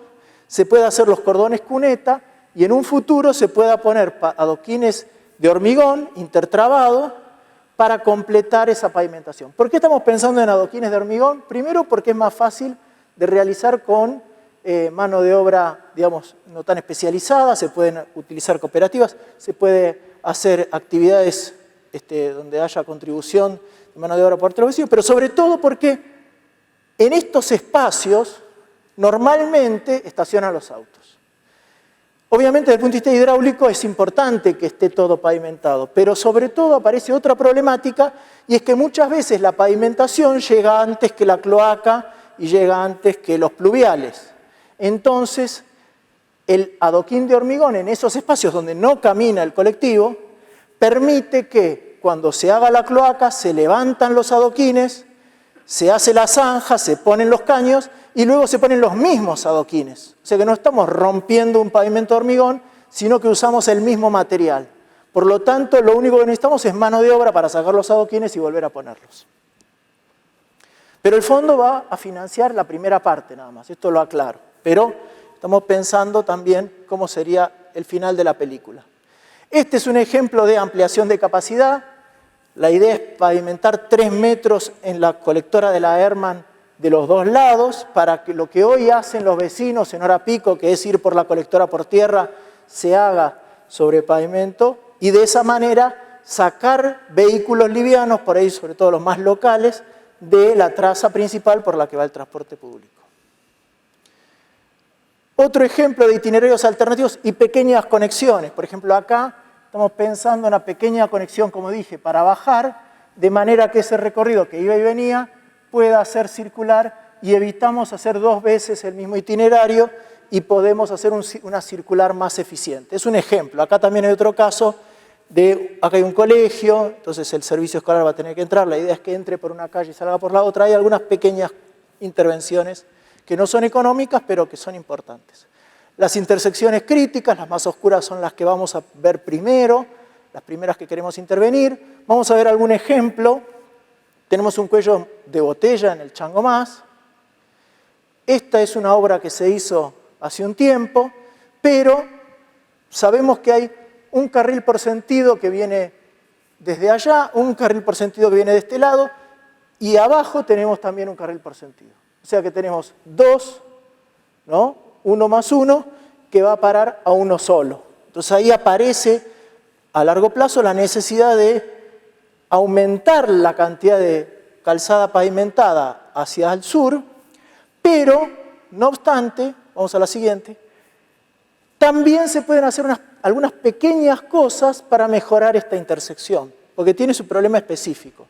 Speaker 1: se pueda hacer los cordones cuneta y en un futuro se pueda poner adoquines de hormigón intertrabado para completar esa pavimentación. ¿Por qué estamos pensando en adoquines de hormigón? Primero porque es más fácil de realizar con mano de obra, digamos, no tan especializada, se pueden utilizar cooperativas, se puede hacer actividades donde haya contribución de mano de obra por trabajo, pero sobre todo porque en estos espacios normalmente estacionan los autos. Obviamente, desde el punto de vista hidráulico es importante que esté todo pavimentado, pero sobre todo aparece otra problemática y es que muchas veces la pavimentación llega antes que la cloaca y llega antes que los pluviales. Entonces, el adoquín de hormigón en esos espacios donde no camina el colectivo permite que cuando se haga la cloaca se levantan los adoquines, se hace la zanja, se ponen los caños y luego se ponen los mismos adoquines. O sea que no estamos rompiendo un pavimento de hormigón, sino que usamos el mismo material. Por lo tanto, lo único que necesitamos es mano de obra para sacar los adoquines y volver a ponerlos. Pero el fondo va a financiar la primera parte nada más, esto lo aclaro. Pero estamos pensando también cómo sería el final de la película. Este es un ejemplo de ampliación de capacidad. La idea es pavimentar 3 metros en la colectora de la Herman de los dos lados para que lo que hoy hacen los vecinos en hora pico, que es ir por la colectora por tierra, se haga sobre pavimento y de esa manera sacar vehículos livianos, por ahí sobre todo los más locales, de la traza principal por la que va el transporte público. Otro ejemplo de itinerarios alternativos y pequeñas conexiones. Por ejemplo, acá estamos pensando en una pequeña conexión, como dije, para bajar, de manera que ese recorrido que iba y venía pueda ser circular y evitamos hacer 2 veces el mismo itinerario y podemos hacer una circular más eficiente. Es un ejemplo. Acá también hay otro caso. Acá hay un colegio, entonces el servicio escolar va a tener que entrar. La idea es que entre por una calle y salga por la otra. Hay algunas pequeñas intervenciones que no son económicas, pero que son importantes. Las intersecciones críticas, las más oscuras, son las que vamos a ver primero, las primeras que queremos intervenir. Vamos a ver algún ejemplo. Tenemos un cuello de botella en el Changomás. Esta es una obra que se hizo hace un tiempo, pero sabemos que hay un carril por sentido que viene desde allá, un carril por sentido que viene de este lado, y abajo tenemos también un carril por sentido. O sea que tenemos 2, ¿no? 1 más 1, que va a parar a uno solo. Entonces ahí aparece a largo plazo la necesidad de aumentar la cantidad de calzada pavimentada hacia el sur, pero, no obstante, vamos a la siguiente, También se pueden hacer algunas pequeñas cosas para mejorar esta intersección, porque tiene su problema específico.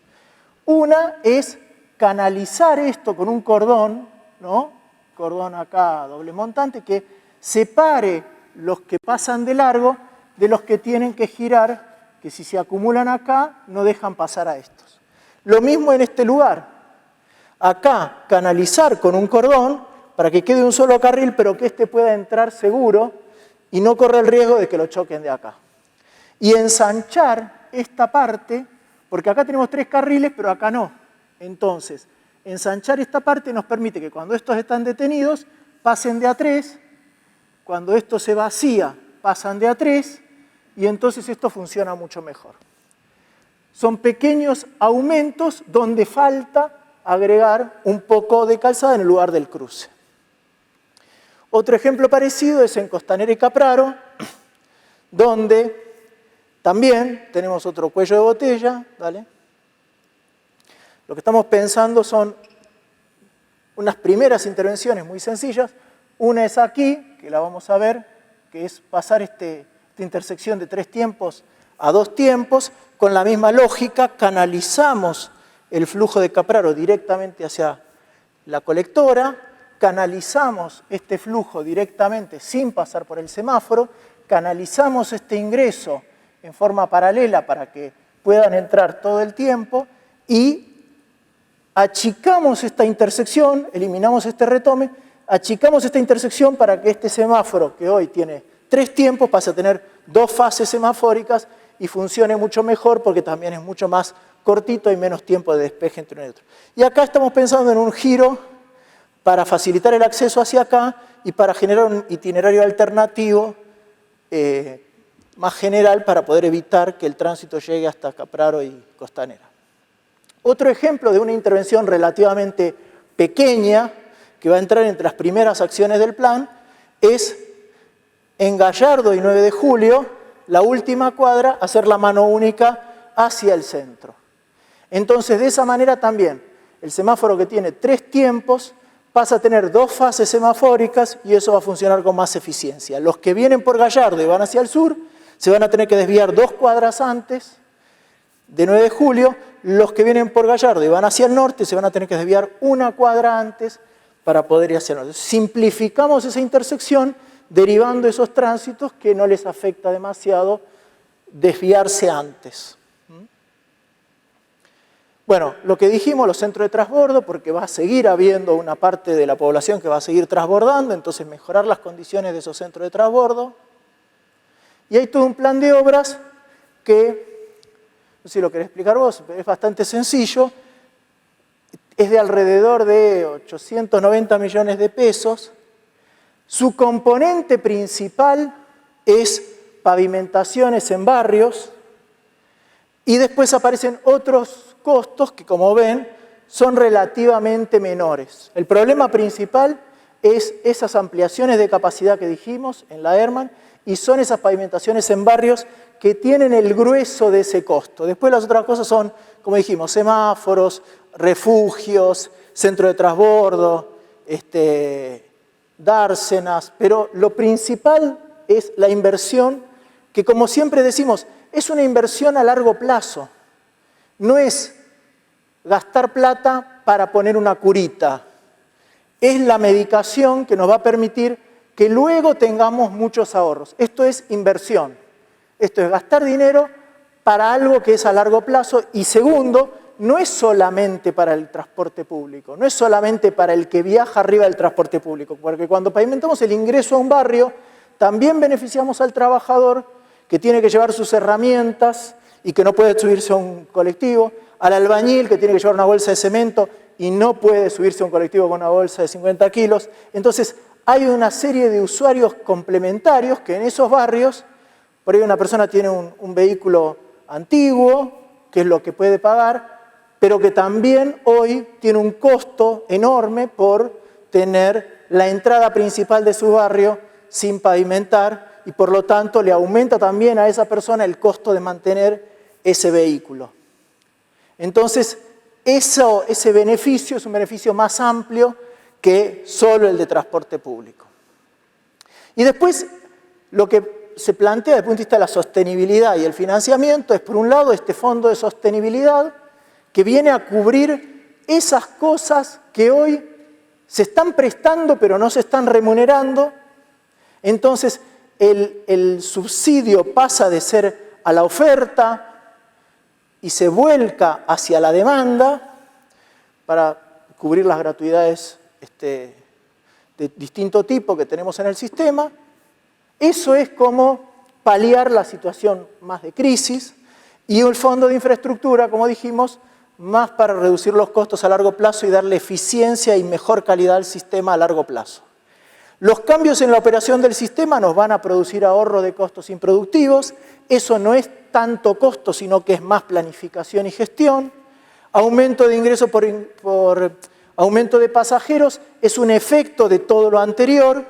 Speaker 1: Una es canalizar esto con un cordón, ¿no? Cordón acá doble montante, que separe los que pasan de largo de los que tienen que girar, que si se acumulan acá no dejan pasar a estos. Lo mismo en este lugar. Acá canalizar con un cordón para que quede un solo carril, pero que este pueda entrar seguro y no corre el riesgo de que lo choquen de acá. Y ensanchar esta parte, porque acá tenemos 3 carriles, pero acá no. Entonces, ensanchar esta parte nos permite que cuando estos están detenidos, pasen de a 3, cuando esto se vacía, pasan de a 3, y entonces esto funciona mucho mejor. Son pequeños aumentos donde falta agregar un poco de calzada en el lugar del cruce. Otro ejemplo parecido es en Costanera y Capraro, donde también tenemos otro cuello de botella. ¿Vale? Lo que estamos pensando son unas primeras intervenciones muy sencillas. Una es aquí, que la vamos a ver, que es pasar esta intersección de 3 tiempos a 2 tiempos. Con la misma lógica, canalizamos el flujo de Capraro directamente hacia la colectora, canalizamos este flujo directamente sin pasar por el semáforo, canalizamos este ingreso en forma paralela para que puedan entrar todo el tiempo y achicamos esta intersección, eliminamos este retome, achicamos esta intersección para que este semáforo, que hoy tiene 3 tiempos, pase a tener 2 fases semafóricas y funcione mucho mejor porque también es mucho más cortito y menos tiempo de despeje entre uno y otro. Y acá estamos pensando en un giro para facilitar el acceso hacia acá y para generar un itinerario alternativo más general para poder evitar que el tránsito llegue hasta Capraro y Costanera. Otro ejemplo de una intervención relativamente pequeña, que va a entrar entre las primeras acciones del plan, es en Gallardo y 9 de Julio, la última cuadra, hacer la mano única hacia el centro. Entonces, de esa manera también, el semáforo que tiene 3 tiempos pasa a tener 2 fases semafóricas y eso va a funcionar con más eficiencia. Los que vienen por Gallardo y van hacia el sur se van a tener que desviar 2 cuadras antes de 9 de julio. Los que vienen por Gallardo y van hacia el norte se van a tener que desviar 1 cuadra antes para poder ir hacia el norte. Simplificamos esa intersección derivando esos tránsitos que no les afecta demasiado desviarse antes. Bueno, lo que dijimos, los centros de transbordo, porque va a seguir habiendo una parte de la población que va a seguir transbordando, entonces mejorar las condiciones de esos centros de transbordo. Y hay todo un plan de obras que, no sé si lo querés explicar vos, pero es bastante sencillo, es de alrededor de 890 millones de pesos. Su componente principal es pavimentaciones en barrios y después aparecen otros costos que, como ven, son relativamente menores. El problema principal es esas ampliaciones de capacidad que dijimos en la Hermann y son esas pavimentaciones en barrios que tienen el grueso de ese costo. Después las otras cosas son, como dijimos, semáforos, refugios, centro de transbordo, dársenas, pero lo principal es la inversión que, como siempre decimos, es una inversión a largo plazo. No es gastar plata para poner una curita. Es la medicación que nos va a permitir que luego tengamos muchos ahorros. Esto es inversión. Esto es gastar dinero para algo que es a largo plazo. Y segundo, no es solamente para el transporte público, no es solamente para el que viaja arriba del transporte público, porque cuando pavimentamos el ingreso a un barrio, también beneficiamos al trabajador que tiene que llevar sus herramientas y que no puede subirse a un colectivo, al albañil que tiene que llevar una bolsa de cemento y no puede subirse a un colectivo con una bolsa de 50 kilos. Entonces, hay una serie de usuarios complementarios que en esos barrios, por ahí una persona tiene un vehículo antiguo, que es lo que puede pagar, pero que también hoy tiene un costo enorme por tener la entrada principal de su barrio sin pavimentar y por lo tanto le aumenta también a esa persona el costo de mantener ese vehículo. Entonces, ese beneficio es un beneficio más amplio que solo el de transporte público. Y después, lo que se plantea desde el punto de vista de la sostenibilidad y el financiamiento es, por un lado, este fondo de sostenibilidad que viene a cubrir esas cosas que hoy se están prestando pero no se están remunerando. Entonces, el subsidio pasa de ser a la oferta y se vuelca hacia la demanda para cubrir las gratuidades de distinto tipo que tenemos en el sistema. Eso es como paliar la situación más de crisis, y el fondo de infraestructura, como dijimos, más para reducir los costos a largo plazo y darle eficiencia y mejor calidad al sistema a largo plazo. Los cambios en la operación del sistema nos van a producir ahorro de costos improductivos. Eso no es tanto costo, sino que es más planificación y gestión. Aumento de ingresos por aumento de pasajeros es un efecto de todo lo anterior.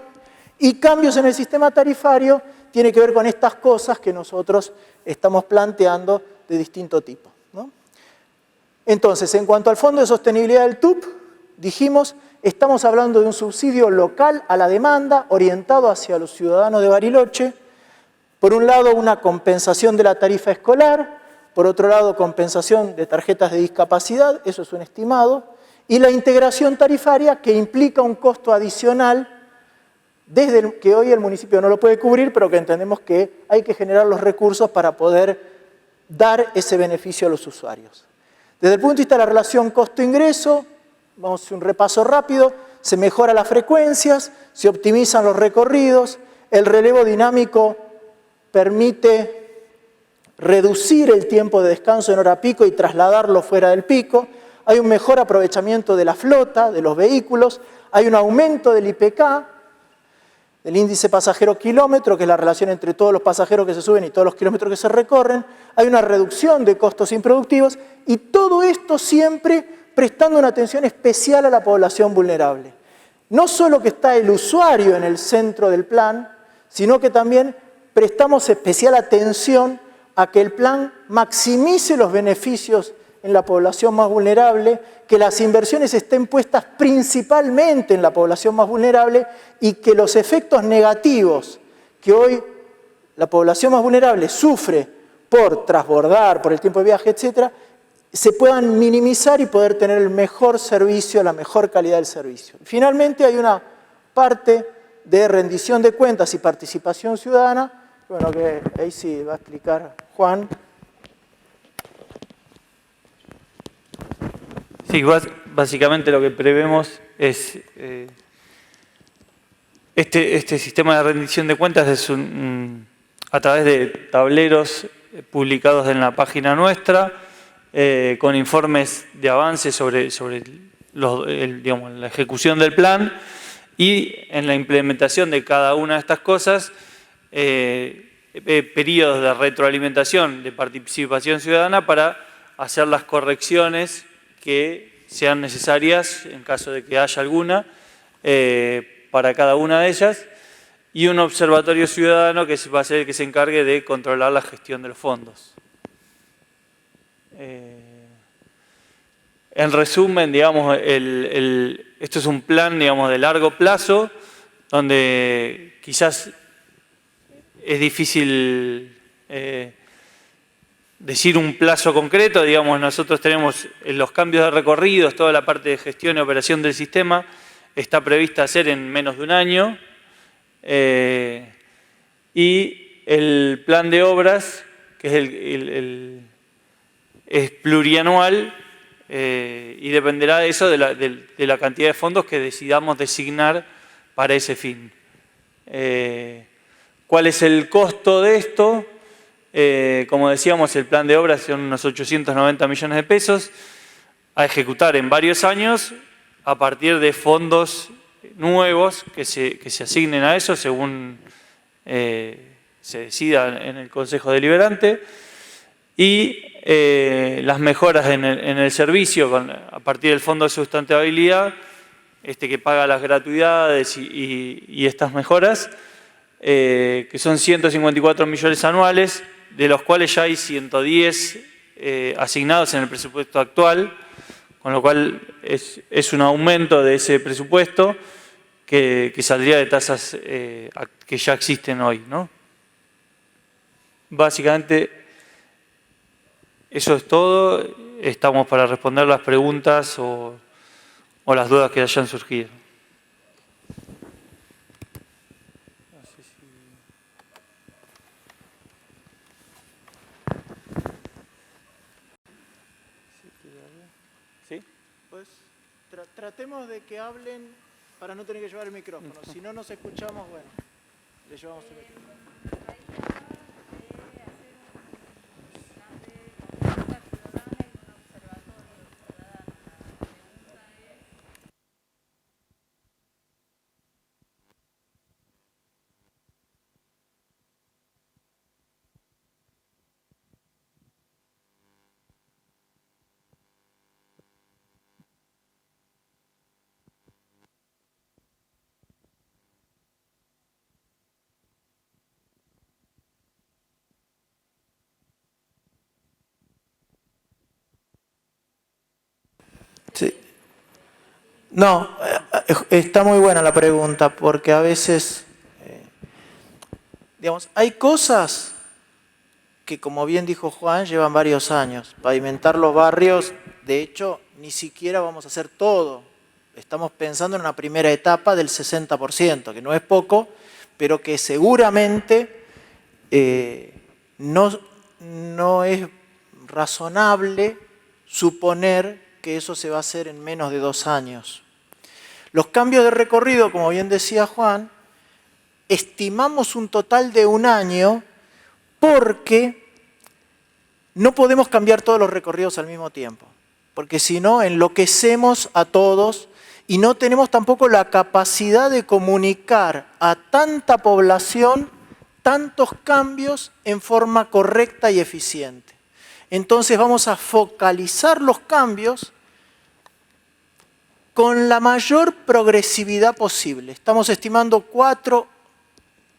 Speaker 1: Y cambios en el sistema tarifario tiene que ver con estas cosas que nosotros estamos planteando de distinto tipo, ¿no? Entonces, en cuanto al Fondo de Sostenibilidad del TUP, dijimos, estamos hablando de un subsidio local a la demanda orientado hacia los ciudadanos de Bariloche. Por un lado, una compensación de la tarifa escolar, por otro lado, compensación de tarjetas de discapacidad, eso es un estimado, y la integración tarifaria que implica un costo adicional desde el que hoy el municipio no lo puede cubrir, pero que entendemos que hay que generar los recursos para poder dar ese beneficio a los usuarios. Desde el punto de vista de la relación costo-ingreso, vamos a hacer un repaso rápido, se mejoran las frecuencias, se optimizan los recorridos, el relevo dinámico permite reducir el tiempo de descanso en hora pico y trasladarlo fuera del pico, hay un mejor aprovechamiento de la flota, de los vehículos, hay un aumento del IPK, del índice pasajero kilómetro, que es la relación entre todos los pasajeros que se suben y todos los kilómetros que se recorren, hay una reducción de costos improductivos, y todo esto siempre prestando una atención especial a la población vulnerable. No solo que está el usuario en el centro del plan, sino que también prestamos especial atención a que el plan maximice los beneficios en la población más vulnerable, que las inversiones estén puestas principalmente en la población más vulnerable y que los efectos negativos que hoy la población más vulnerable sufre por transbordar, por el tiempo de viaje, etc., se puedan minimizar y poder tener el mejor servicio, la mejor calidad del servicio. Finalmente hay una parte de rendición de cuentas y participación ciudadana, bueno, que ahí sí va a explicar Juan.
Speaker 2: Sí, básicamente lo que prevemos es este sistema de rendición de cuentas es a través de tableros publicados en la página nuestra, con informes de avance sobre la ejecución del plan, y en la implementación de cada una de estas cosas, periodos de retroalimentación, de participación ciudadana para hacer las correcciones que sean necesarias en caso de que haya alguna para cada una de ellas, y un observatorio ciudadano que va a ser el que se encargue de controlar la gestión de los fondos. En resumen, digamos, esto es un plan, digamos, de largo plazo, donde quizás es difícil decir un plazo concreto. Digamos, nosotros tenemos los cambios de recorridos, toda la parte de gestión y operación del sistema está prevista hacer en menos de un año, y el plan de obras, que es plurianual, y dependerá de eso, de la cantidad de fondos que decidamos designar para ese fin. ¿Cuál es el costo de esto? Como decíamos, el plan de obras son unos 890 millones de pesos a ejecutar en varios años a partir de fondos nuevos que se asignen a eso según se decida en el Consejo Deliberante, y las mejoras en el servicio a partir del Fondo de Sustentabilidad, que paga las gratuidades y estas mejoras, que son 154 millones anuales, de los cuales ya hay 110 asignados en el presupuesto actual, con lo cual es un aumento de ese presupuesto que saldría de tasas que ya existen hoy, ¿no? Básicamente, eso es todo. Estamos para responder las preguntas o las dudas que hayan surgido. ¿Sí?
Speaker 1: Pues tratemos de que hablen para no tener que llevar el micrófono. Si no nos escuchamos, bueno, le llevamos el micrófono. Sí. No, está muy buena la pregunta, porque a veces, digamos, hay cosas que, como bien dijo Juan, llevan varios años. Pavimentar los barrios, de hecho, ni siquiera vamos a hacer todo. Estamos pensando en una primera etapa del 60%, que no es poco, pero que seguramente no es razonable suponer que eso se va a hacer en menos de 2 años. Los cambios de recorrido, como bien decía Juan, estimamos un total de 1 año porque no podemos cambiar todos los recorridos al mismo tiempo, porque si no enloquecemos a todos y no tenemos tampoco la capacidad de comunicar a tanta población tantos cambios en forma correcta y eficiente. Entonces vamos a focalizar los cambios con la mayor progresividad posible. Estamos estimando 4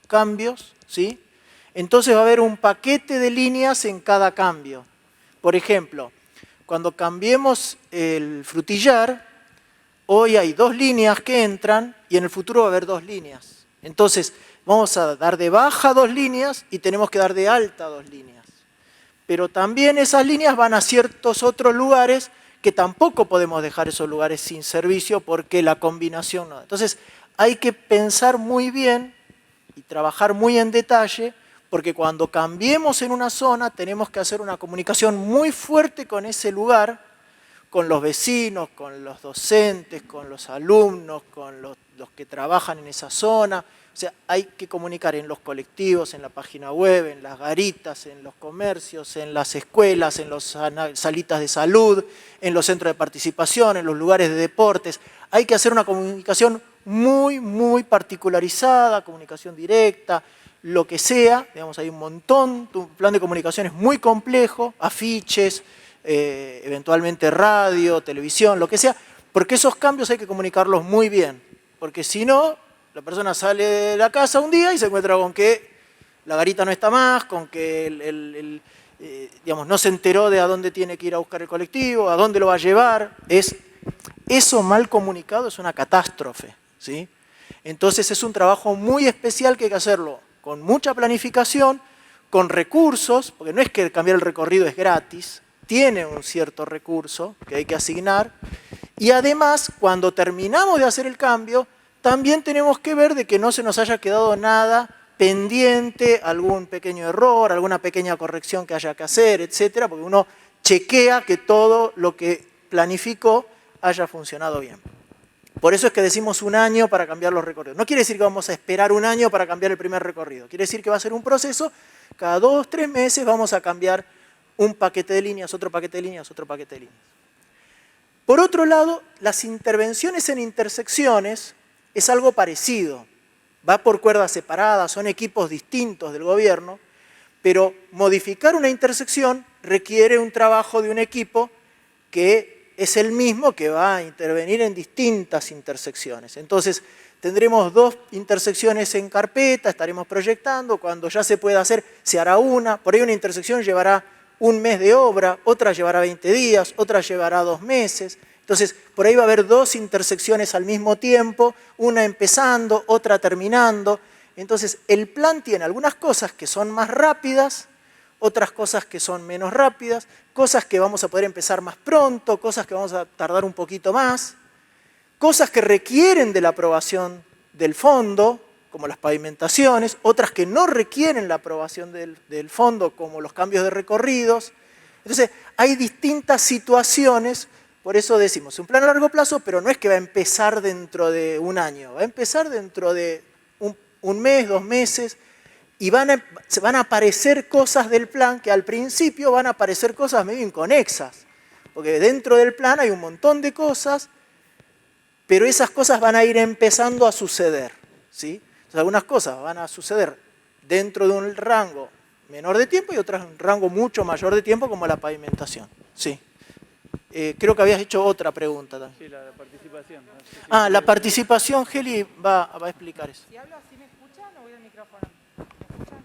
Speaker 1: cambios, ¿sí? Entonces va a haber un paquete de líneas en cada cambio. Por ejemplo, cuando cambiemos el frutillar, hoy hay 2 líneas que entran y en el futuro va a haber 2 líneas. Entonces vamos a dar de baja 2 líneas y tenemos que dar de alta 2 líneas. Pero también esas líneas van a ciertos otros lugares que tampoco podemos dejar esos lugares sin servicio porque la combinación no da. Entonces hay que pensar muy bien y trabajar muy en detalle, porque cuando cambiemos en una zona tenemos que hacer una comunicación muy fuerte con ese lugar, con los vecinos, con los docentes, con los alumnos, con los que trabajan en esa zona. O sea, hay que comunicar en los colectivos, en la página web, en las garitas, en los comercios, en las escuelas, en las salitas de salud, en los centros de participación, en los lugares de deportes. Hay que hacer una comunicación muy particularizada, comunicación directa, lo que sea. Digamos, hay un montón, tu plan de comunicación es muy complejo, afiches, eventualmente radio, televisión, lo que sea, porque esos cambios hay que comunicarlos muy bien, porque si no, la persona sale de la casa un día y se encuentra con que la garita no está más, con que digamos, no se enteró de a dónde tiene que ir a buscar el colectivo, a dónde lo va a llevar. Eso mal comunicado es una catástrofe, ¿sí? Entonces es un trabajo muy especial que hay que hacerlo con mucha planificación, con recursos, porque no es que cambiar el recorrido es gratis, tiene un cierto recurso que hay que asignar, y además cuando terminamos de hacer el cambio, también tenemos que ver de que no se nos haya quedado nada pendiente, algún pequeño error, alguna pequeña corrección que haya que hacer, etcétera, porque uno chequea que todo lo que planificó haya funcionado bien. Por eso es que decimos 1 año para cambiar los recorridos. No quiere decir que vamos a esperar 1 año para cambiar el primer recorrido. Quiere decir que va a ser un proceso, cada 2 o 3 meses vamos a cambiar un paquete de líneas, otro paquete de líneas, otro paquete de líneas. Por otro lado, las intervenciones en intersecciones es algo parecido. Va por cuerdas separadas, son equipos distintos del gobierno, pero modificar una intersección requiere un trabajo de un equipo que es el mismo que va a intervenir en distintas intersecciones. Entonces, tendremos 2 intersecciones en carpeta, estaremos proyectando, cuando ya se pueda hacer, se hará una. Por ahí una intersección llevará 1 mes de obra, otra llevará 20 días, otra llevará 2 meses. Entonces, por ahí va a haber dos intersecciones al mismo tiempo, una empezando, otra terminando. Entonces, el plan tiene algunas cosas que son más rápidas, otras cosas que son menos rápidas, cosas que vamos a poder empezar más pronto, cosas que vamos a tardar un poquito más, cosas que requieren de la aprobación del fondo, como las pavimentaciones, otras que no requieren la aprobación del fondo, como los cambios de recorridos. Entonces, hay distintas situaciones, por eso decimos, un plan a largo plazo, pero no es que va a empezar dentro de un año, va a empezar dentro de un mes, 2 meses, y van a aparecer cosas del plan que al principio van a aparecer cosas medio inconexas, porque dentro del plan hay un montón de cosas, pero esas cosas van a ir empezando a suceder, ¿sí? Entonces, algunas cosas van a suceder dentro de un rango menor de tiempo y otras en un rango mucho mayor de tiempo, como la pavimentación. Sí. Creo que habías hecho otra pregunta también.
Speaker 2: Sí, la participación. No sé si
Speaker 1: La participación, Geli va a explicar eso.
Speaker 3: Si hablo así, ¿me escuchan o voy al micrófono? ¿Me escuchan?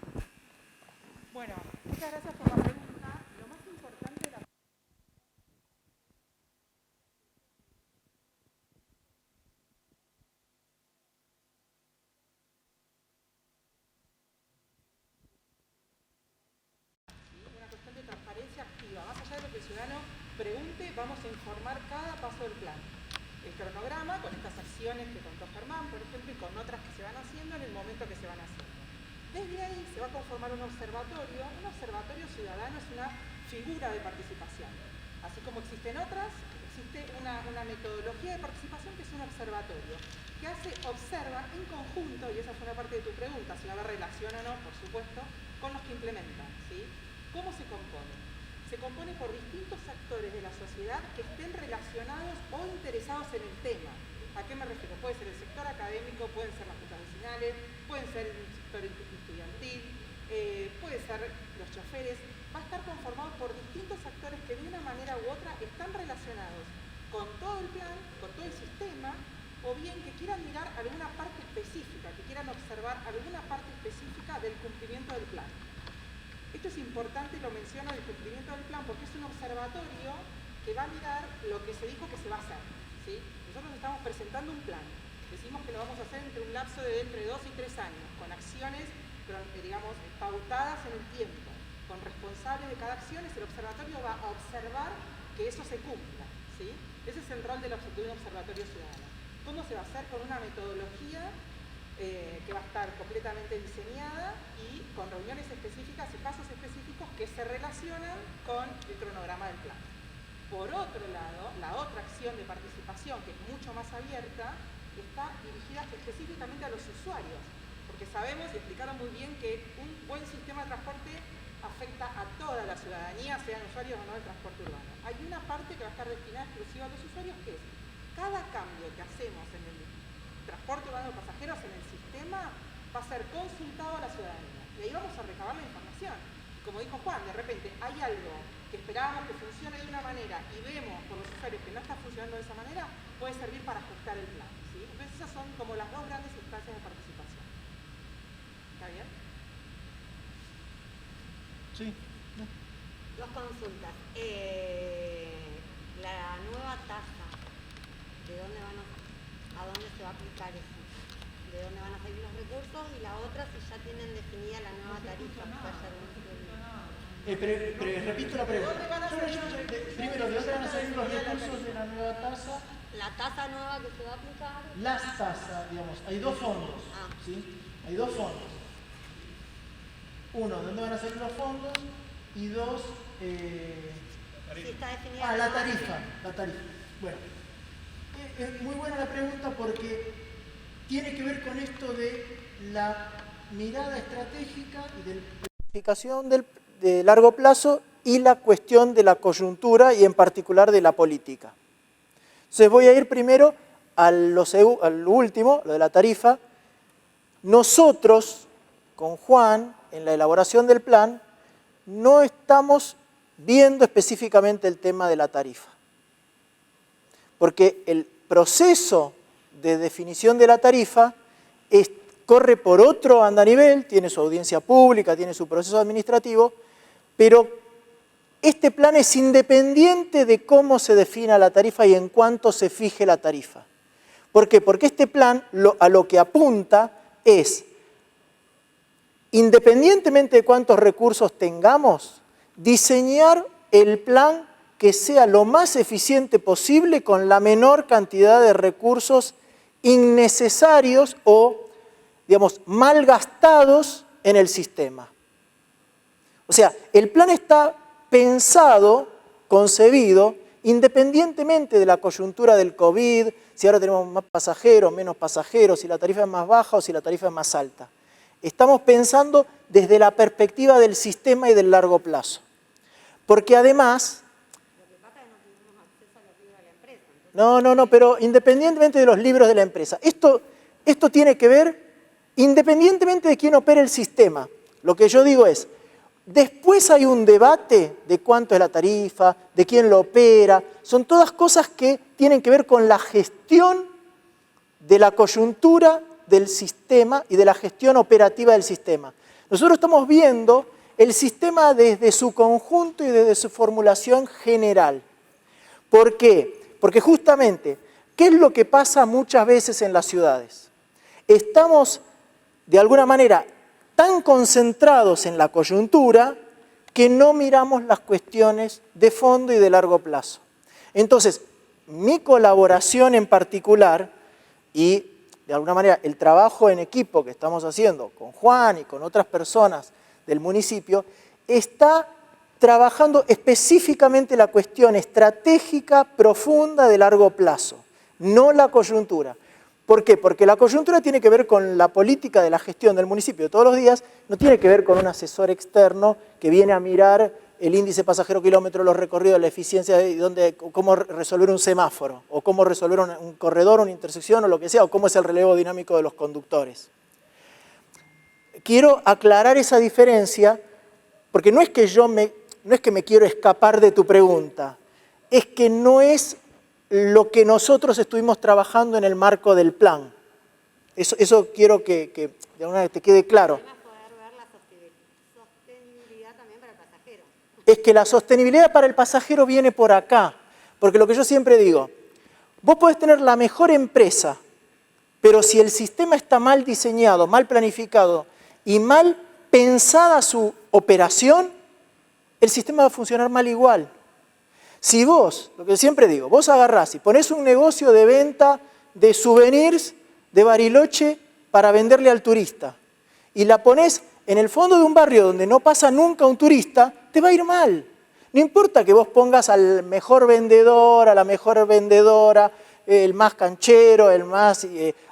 Speaker 3: Bueno, muchas gracias por la pregunta. Lo más importante de la una cuestión de transparencia activa. Más allá de lo que el ciudadano pregunte, vamos a informar cada paso del plan. El cronograma, con estas acciones que contó Germán, por ejemplo, y con otras que se van haciendo en el momento que se van haciendo. Desde ahí se va a conformar un observatorio. Un observatorio ciudadano es una figura de participación. Así como existen otras, existe una metodología de participación que es un observatorio, que observa en conjunto, y esa fue una parte de tu pregunta, si va a haber relación o no, por supuesto, con los que implementan, ¿sí? ¿Cómo se compone? Se compone por distintos actores de la sociedad que estén relacionados o interesados en el tema. ¿A qué me refiero? Puede ser el sector académico, pueden ser las juntas vecinales, pueden ser el sector estudiantil, puede ser los choferes. Va a estar conformado por distintos actores que de una manera u otra están relacionados con todo el plan, con todo el sistema, o bien que quieran mirar alguna parte específica, que quieran observar alguna parte específica del cumplimiento del plan. Esto es importante, lo menciono, del cumplimiento del plan, porque es un observatorio que va a mirar lo que se dijo que se va a hacer, ¿sí? Nosotros estamos presentando un plan. Decimos que lo vamos a hacer entre un lapso de entre 2 y 3 años, con acciones, digamos, pautadas en el tiempo, con responsables de cada acción. El observatorio va a observar que eso se cumpla, ¿sí? Ese es el rol de un observatorio ciudadano. ¿Cómo se va a hacer? Con una metodología que va a estar completamente diseñada y con reuniones específicas y pasos específicos que se relacionan con el cronograma del plan. Por otro lado, la otra acción de participación, que es mucho más abierta, está dirigida específicamente a los usuarios, porque sabemos y explicaron muy bien que un buen sistema de transporte afecta a toda la ciudadanía, sean usuarios o no del transporte urbano. Hay una parte que va a estar destinada exclusiva a los usuarios, que es cada cambio que hacemos en el transporte urbano de pasajeros en el sistema va a ser consultado a la ciudadanía. Y ahí vamos a recabar la información. Como dijo Juan, de repente hay algo que esperábamos que funcione de una manera y vemos por los usuarios que no está funcionando de esa manera, puede servir para ajustar el plan, ¿sí? Entonces esas son como las dos grandes instancias de participación. ¿Está bien?
Speaker 1: Sí.
Speaker 4: Dos consultas. La nueva tasa, ¿de dónde a dónde se va a aplicar eso? ¿De dónde van a salir los recursos? Y la otra, si ya tienen definida la nueva tarifa.
Speaker 1: Pero repito la pregunta. Primero, ¿de dónde van a salir los recursos de la nueva tasa?
Speaker 4: La tasa nueva que se va a aplicar.
Speaker 1: Las tasas, digamos, hay dos fondos. ¿Sí? Hay dos fondos. Uno, ¿de dónde van a salir los fondos? Y dos,
Speaker 4: Si está definida
Speaker 1: la tarifa. Bueno, es muy buena la pregunta porque tiene que ver con esto de la mirada estratégica y de la planificación de largo plazo y la cuestión de la coyuntura y en particular de la política. Entonces voy a ir primero al último, lo de la tarifa. Nosotros, con Juan, en la elaboración del plan, no estamos viendo específicamente el tema de la tarifa. Porque el proceso de definición de la tarifa corre por otro andanivel, tiene su audiencia pública, tiene su proceso administrativo, pero este plan es independiente de cómo se defina la tarifa y en cuánto se fije la tarifa. ¿Por qué? Porque este plan a lo que apunta es, independientemente de cuántos recursos tengamos, diseñar el plan que sea lo más eficiente posible con la menor cantidad de recursos innecesarios o, digamos, mal gastados en el sistema. O sea, el plan está pensado, concebido, independientemente de la coyuntura del COVID, si ahora tenemos más pasajeros, menos pasajeros, si la tarifa es más baja o si la tarifa es más alta. Estamos pensando desde la perspectiva del sistema y del largo plazo. Porque además... No, pero independientemente de los libros de la empresa. Esto tiene que ver, independientemente de quién opere el sistema. Lo que yo digo es, después hay un debate de cuánto es la tarifa, de quién lo opera. Son todas cosas que tienen que ver con la gestión de la coyuntura del sistema y de la gestión operativa del sistema. Nosotros estamos viendo el sistema desde su conjunto y desde su formulación general. ¿Por qué? Porque justamente, ¿qué es lo que pasa muchas veces en las ciudades? Estamos, de alguna manera, tan concentrados en la coyuntura que no miramos las cuestiones de fondo y de largo plazo. Entonces, mi colaboración en particular y, de alguna manera, el trabajo en equipo que estamos haciendo con Juan y con otras personas del municipio, está trabajando específicamente la cuestión estratégica profunda de largo plazo, no la coyuntura. ¿Por qué? Porque la coyuntura tiene que ver con la política de la gestión del municipio de todos los días, no tiene que ver con un asesor externo que viene a mirar el índice pasajero kilómetro, los recorridos, la eficiencia, cómo resolver un semáforo, o cómo resolver un corredor, una intersección, o lo que sea, o cómo es el relevo dinámico de los conductores. Quiero aclarar esa diferencia, porque no es que me quiero escapar de tu pregunta, es que no es lo que nosotros estuvimos trabajando en el marco del plan. Eso quiero que de alguna vez te quede claro. Es que la sostenibilidad para el pasajero viene por acá, porque lo que yo siempre digo, vos podés tener la mejor empresa, pero si el sistema está mal diseñado, mal planificado y mal pensada su operación, el sistema va a funcionar mal igual. Si vos, lo que siempre digo, vos agarrás y ponés un negocio de venta de souvenirs de Bariloche para venderle al turista y la ponés en el fondo de un barrio donde no pasa nunca un turista, te va a ir mal. No importa que vos pongas al mejor vendedor, a la mejor vendedora, el más canchero, el más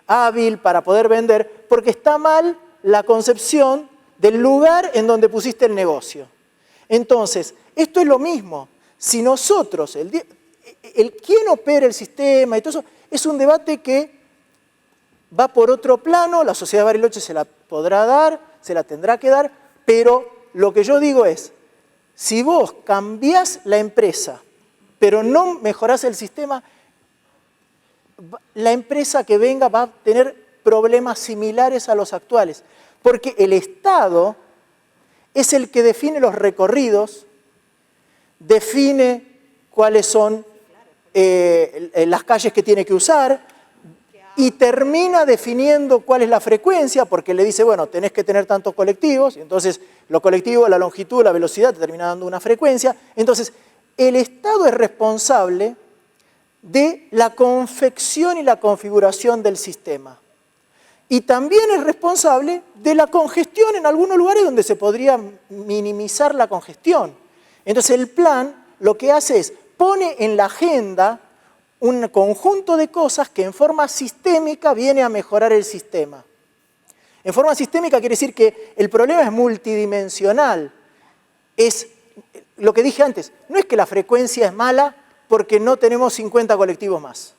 Speaker 1: hábil para poder vender, porque está mal la concepción del lugar en donde pusiste el negocio. Entonces, esto es lo mismo. Si nosotros, quién opera el sistema y todo eso, es un debate que va por otro plano, la sociedad de Bariloche se la podrá dar, se la tendrá que dar, pero lo que yo digo es, si vos cambiás la empresa, pero no mejorás el sistema, la empresa que venga va a tener problemas similares a los actuales, porque el Estado es el que define los recorridos, define cuáles son las calles que tiene que usar y termina definiendo cuál es la frecuencia, porque le dice, bueno, tenés que tener tantos colectivos, y entonces los colectivos, la longitud, la velocidad te termina dando una frecuencia. Entonces, el Estado es responsable de la confección y la configuración del sistema. Y también es responsable de la congestión en algunos lugares donde se podría minimizar la congestión. Entonces el plan lo que hace es, pone en la agenda un conjunto de cosas que en forma sistémica viene a mejorar el sistema. En forma sistémica quiere decir que el problema es multidimensional. Es lo que dije antes, no es que la frecuencia es mala porque no tenemos 50 colectivos más.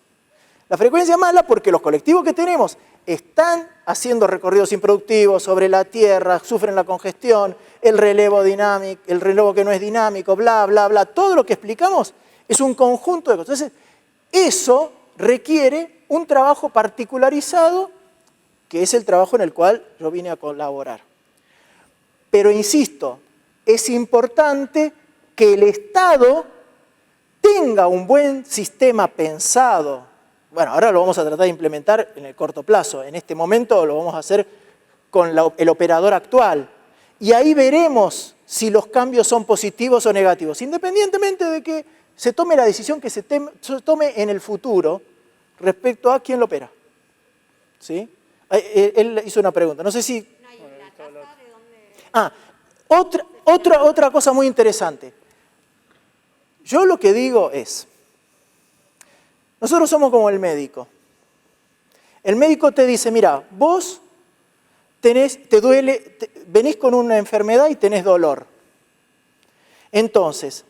Speaker 1: La frecuencia es mala porque los colectivos que tenemos están haciendo recorridos improductivos sobre la tierra, sufren la congestión, el relevo dinámico, el relevo que no es dinámico, bla, bla, bla. Todo lo que explicamos es un conjunto de cosas. Entonces, eso requiere un trabajo particularizado, que es el trabajo en el cual yo vine a colaborar. Pero insisto, es importante que el Estado tenga un buen sistema pensado. Bueno, ahora lo vamos a tratar de implementar en el corto plazo. En este momento lo vamos a hacer con el operador actual. Y ahí veremos si los cambios son positivos o negativos, independientemente de que se tome la decisión que se tome en el futuro respecto a quién lo opera. ¿Sí? Él hizo una pregunta, no sé si...
Speaker 4: No hay la tasa de dónde...
Speaker 1: Otra cosa muy interesante. Yo lo que digo es, nosotros somos como el médico. El médico te dice, mira, vos venís con una enfermedad y tenés dolor. Entonces,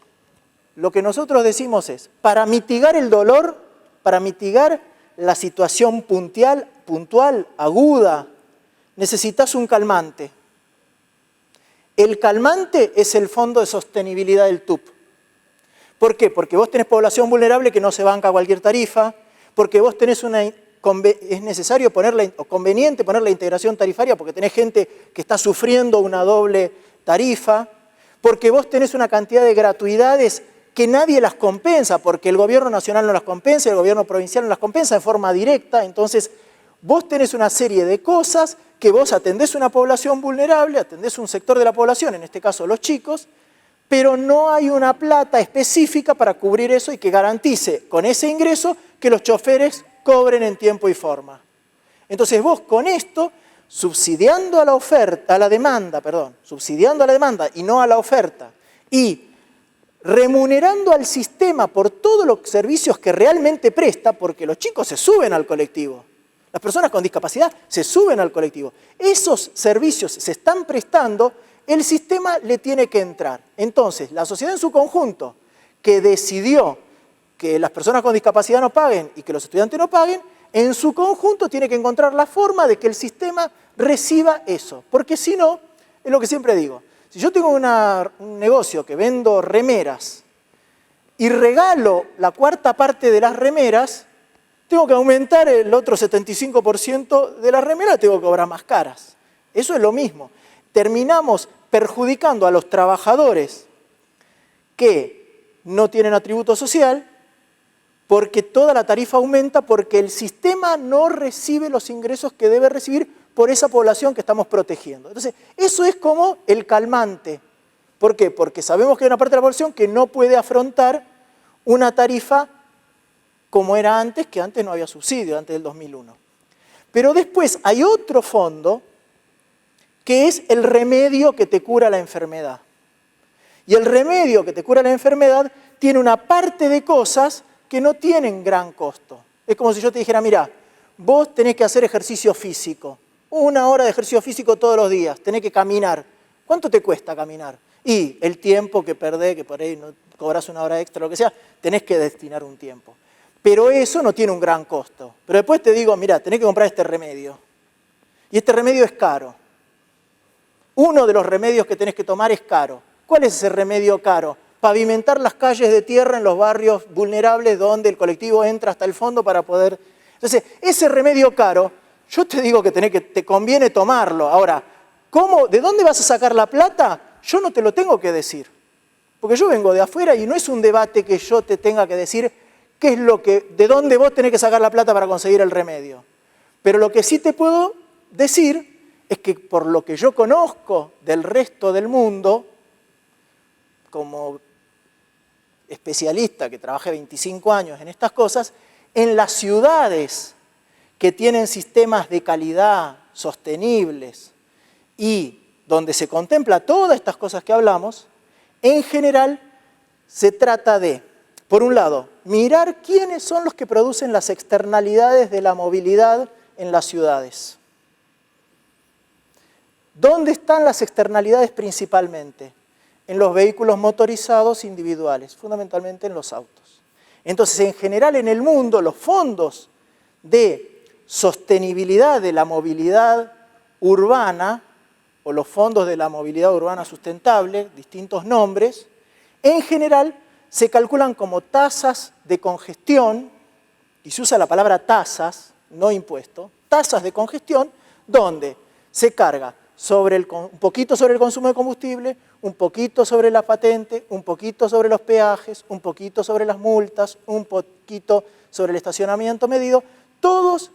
Speaker 1: lo que nosotros decimos es, para mitigar el dolor, para mitigar la situación puntual, aguda, necesitas un calmante. El calmante es el Fondo de Sostenibilidad del TUP. ¿Por qué? Porque vos tenés población vulnerable que no se banca a cualquier tarifa, porque vos tenés es necesario o conveniente poner la integración tarifaria porque tenés gente que está sufriendo una doble tarifa, porque vos tenés una cantidad de gratuidades que nadie las compensa, porque el gobierno nacional no las compensa, el gobierno provincial no las compensa de forma directa, entonces vos tenés una serie de cosas que vos atendés una población vulnerable, atendés un sector de la población, en este caso los chicos, pero no hay una plata específica para cubrir eso y que garantice con ese ingreso que los choferes cobren en tiempo y forma. Entonces vos con esto, subsidiando a la demanda y no a la oferta, y remunerando al sistema por todos los servicios que realmente presta, porque los chicos se suben al colectivo, las personas con discapacidad se suben al colectivo, esos servicios se están prestando, el sistema le tiene que entrar. Entonces, la sociedad en su conjunto, que decidió que las personas con discapacidad no paguen y que los estudiantes no paguen, en su conjunto tiene que encontrar la forma de que el sistema reciba eso. Porque si no, es lo que siempre digo, si yo tengo un negocio que vendo remeras y regalo la cuarta parte de las remeras, tengo que aumentar el otro 75% de las remeras, tengo que cobrar más caras. Eso es lo mismo. Terminamos perjudicando a los trabajadores que no tienen atributo social porque toda la tarifa aumenta porque el sistema no recibe los ingresos que debe recibir por esa población que estamos protegiendo. Entonces, eso es como el calmante. ¿Por qué? Porque sabemos que hay una parte de la población que no puede afrontar una tarifa como era antes, que antes no había subsidio, antes del 2001. Pero después hay otro fondo que es el remedio que te cura la enfermedad. Y el remedio que te cura la enfermedad tiene una parte de cosas que no tienen gran costo. Es como si yo te dijera, mira, vos tenés que hacer ejercicio físico, 1 hora de ejercicio físico todos los días, tenés que caminar. ¿Cuánto te cuesta caminar? Y el tiempo que perdés, que por ahí no cobrás 1 hora extra, lo que sea, tenés que destinar un tiempo. Pero eso no tiene un gran costo. Pero después te digo, mira, tenés que comprar este remedio. Y este remedio es caro. Uno de los remedios que tenés que tomar es caro. ¿Cuál es ese remedio caro? Pavimentar las calles de tierra en los barrios vulnerables donde el colectivo entra hasta el fondo para poder... Entonces, ese remedio caro, yo te digo que te conviene tomarlo. Ahora, ¿de dónde vas a sacar la plata? Yo no te lo tengo que decir. Porque yo vengo de afuera y no es un debate que yo te tenga que decir de dónde vos tenés que sacar la plata para conseguir el remedio. Pero lo que sí te puedo decir es que por lo que yo conozco del resto del mundo, como especialista que trabajé 25 años en estas cosas, en las ciudades que tienen sistemas de calidad sostenibles y donde se contempla todas estas cosas que hablamos, en general se trata de, por un lado, mirar quiénes son los que producen las externalidades de la movilidad en las ciudades. ¿Dónde están las externalidades principalmente? En los vehículos motorizados individuales, fundamentalmente en los autos. Entonces, en general en el mundo, los fondos de sostenibilidad de la movilidad urbana, o los fondos de la movilidad urbana sustentable, distintos nombres, en general se calculan como tasas de congestión, y se usa la palabra tasas, no impuesto, tasas de congestión, donde se carga un poquito sobre el consumo de combustible, un poquito sobre la patente, un poquito sobre los peajes, un poquito sobre las multas, un poquito sobre el estacionamiento medido, todas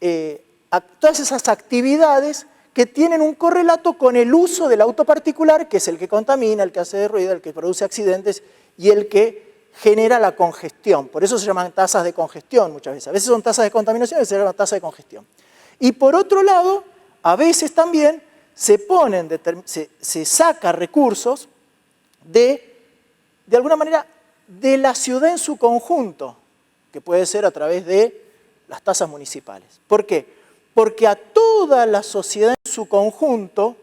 Speaker 1: esas actividades que tienen un correlato con el uso del auto particular, que es el que contamina, el que hace ruido, el que produce accidentes y el que genera la congestión. Por eso se llaman tasas de congestión muchas veces. A veces son tasas de contaminación, a veces se llaman tasas de congestión. Y por otro lado, a veces también se saca recursos de alguna manera, de la ciudad en su conjunto, que puede ser a través de las tasas municipales. ¿Por qué? Porque a toda la sociedad en su conjunto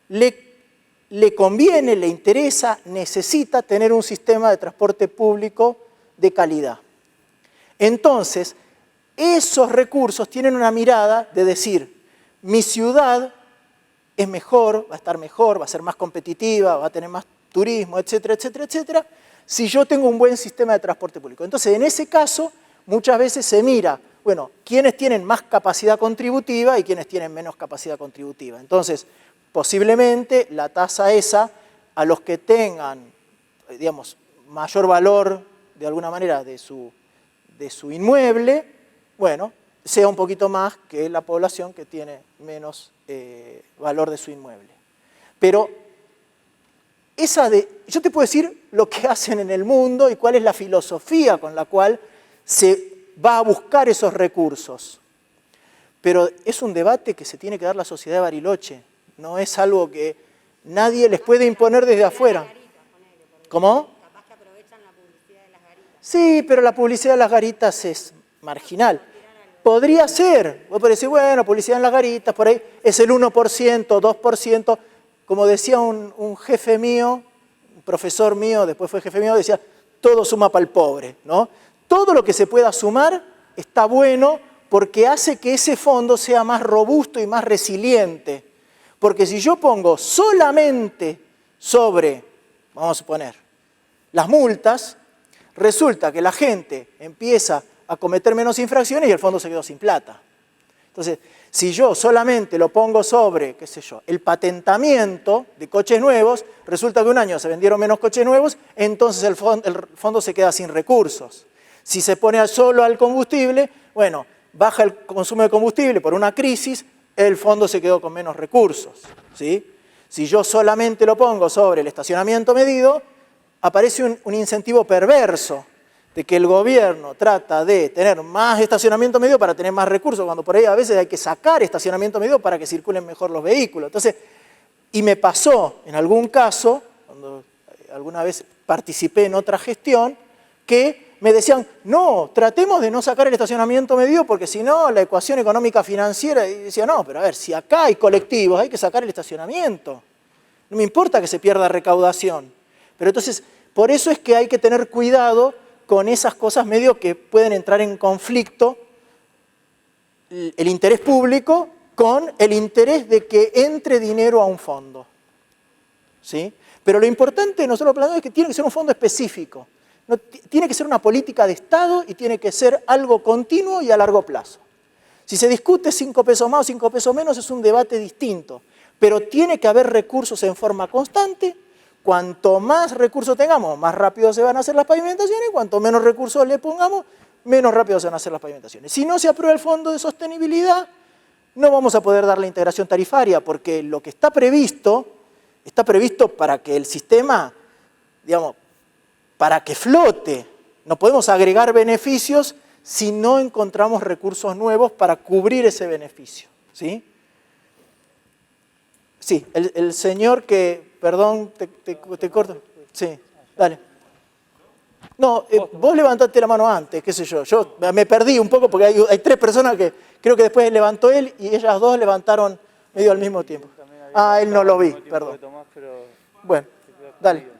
Speaker 1: le conviene, le interesa, necesita tener un sistema de transporte público de calidad. Entonces, esos recursos tienen una mirada de decir, mi ciudad es mejor, va a estar mejor, va a ser más competitiva, va a tener más turismo, etcétera, etcétera, etcétera, si yo tengo un buen sistema de transporte público. Entonces, en ese caso, muchas veces se mira, bueno, quiénes tienen más capacidad contributiva y quiénes tienen menos capacidad contributiva. Entonces, posiblemente la tasa esa, a los que tengan, digamos, mayor valor, de alguna manera, de su inmueble, bueno, sea un poquito más que la población que tiene menos valor de su inmueble. Pero yo te puedo decir lo que hacen en el mundo y cuál es la filosofía con la cual se va a buscar esos recursos. Pero es un debate que se tiene que dar la sociedad de Bariloche. No es algo que nadie les puede imponer desde afuera. ¿Cómo?
Speaker 4: Capaz que aprovechan la publicidad de las garitas.
Speaker 1: Sí, pero la publicidad de las garitas es marginal. Podría ser. Vos podés decir, bueno, publicidad en las garitas, por ahí es el 1%, 2%. Como decía un jefe mío, un profesor mío, después fue jefe mío, decía, todo suma para el pobre, ¿no? Todo lo que se pueda sumar está bueno porque hace que ese fondo sea más robusto y más resiliente. Porque si yo pongo solamente sobre, vamos a suponer, las multas, resulta que la gente empieza a cometer menos infracciones y el fondo se quedó sin plata. Entonces, si yo solamente lo pongo sobre, qué sé yo, el patentamiento de coches nuevos, resulta que un año se vendieron menos coches nuevos, entonces el fondo se queda sin recursos. Si se pone solo al combustible, bueno, baja el consumo de combustible por una crisis, el fondo se quedó con menos recursos, ¿sí? Si yo solamente lo pongo sobre el estacionamiento medido, aparece un incentivo perverso de que el gobierno trata de tener más estacionamiento medido para tener más recursos, cuando por ahí a veces hay que sacar estacionamiento medido para que circulen mejor los vehículos. Entonces, y me pasó en algún caso, cuando alguna vez participé en otra gestión, que me decían, no, tratemos de no sacar el estacionamiento medido porque si no, la ecuación económica financiera, y decía, no, pero a ver, si acá hay colectivos, hay que sacar el estacionamiento. No me importa que se pierda recaudación. Pero entonces, por eso es que hay que tener cuidado con esas cosas medio que pueden entrar en conflicto el interés público con el interés de que entre dinero a un fondo. ¿Sí? Pero lo importante, nosotros planteamos, es que tiene que ser un fondo específico. No, tiene que ser una política de Estado y tiene que ser algo continuo y a largo plazo. Si se discute 5 pesos más o 5 pesos menos es un debate distinto, pero tiene que haber recursos en forma constante. Cuanto más recursos tengamos, más rápido se van a hacer las pavimentaciones, cuanto menos recursos le pongamos, menos rápido se van a hacer las pavimentaciones. Si no se aprueba el fondo de sostenibilidad, no vamos a poder dar la integración tarifaria, porque lo que está previsto para que el sistema, digamos, para que flote. No podemos agregar beneficios si no encontramos recursos nuevos para cubrir ese beneficio. ¿Sí? Sí, el señor que... Perdón, te corto. Sí, dale. No, vos levantaste la mano antes, qué sé yo. Yo me perdí un poco porque hay 3 personas que creo que después levantó él y ellas 2 levantaron medio al mismo tiempo. Ah, él no lo vi, perdón. Bueno, dale.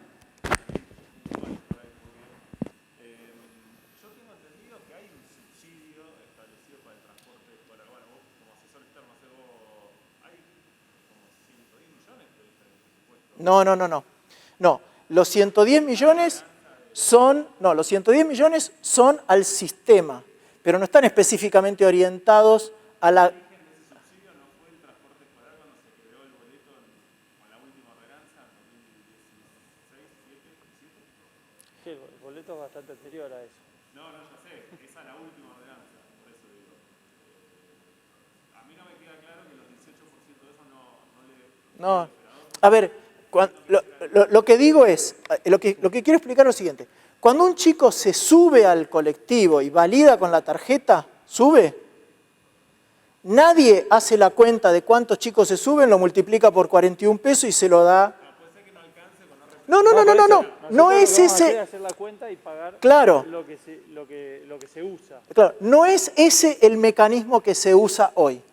Speaker 1: No, los 110 millones son al sistema, pero no están específicamente orientados a la...
Speaker 2: Sí, el boleto es bastante anterior a eso.
Speaker 5: No, ya sé, esa es la última ordenanza, por eso digo. A mí no me queda claro que los 18% de eso no le...
Speaker 1: No. A ver, lo que digo es, lo que quiero explicar es lo siguiente. Cuando un chico se sube al colectivo y valida con la tarjeta, sube. Nadie hace la cuenta de cuántos chicos se suben, lo multiplica por 41 pesos y se lo da. No es ese.
Speaker 2: Hacer la cuenta y pagar
Speaker 1: Claro.
Speaker 2: lo que se usa.
Speaker 1: Claro, no es ese el mecanismo que se usa hoy.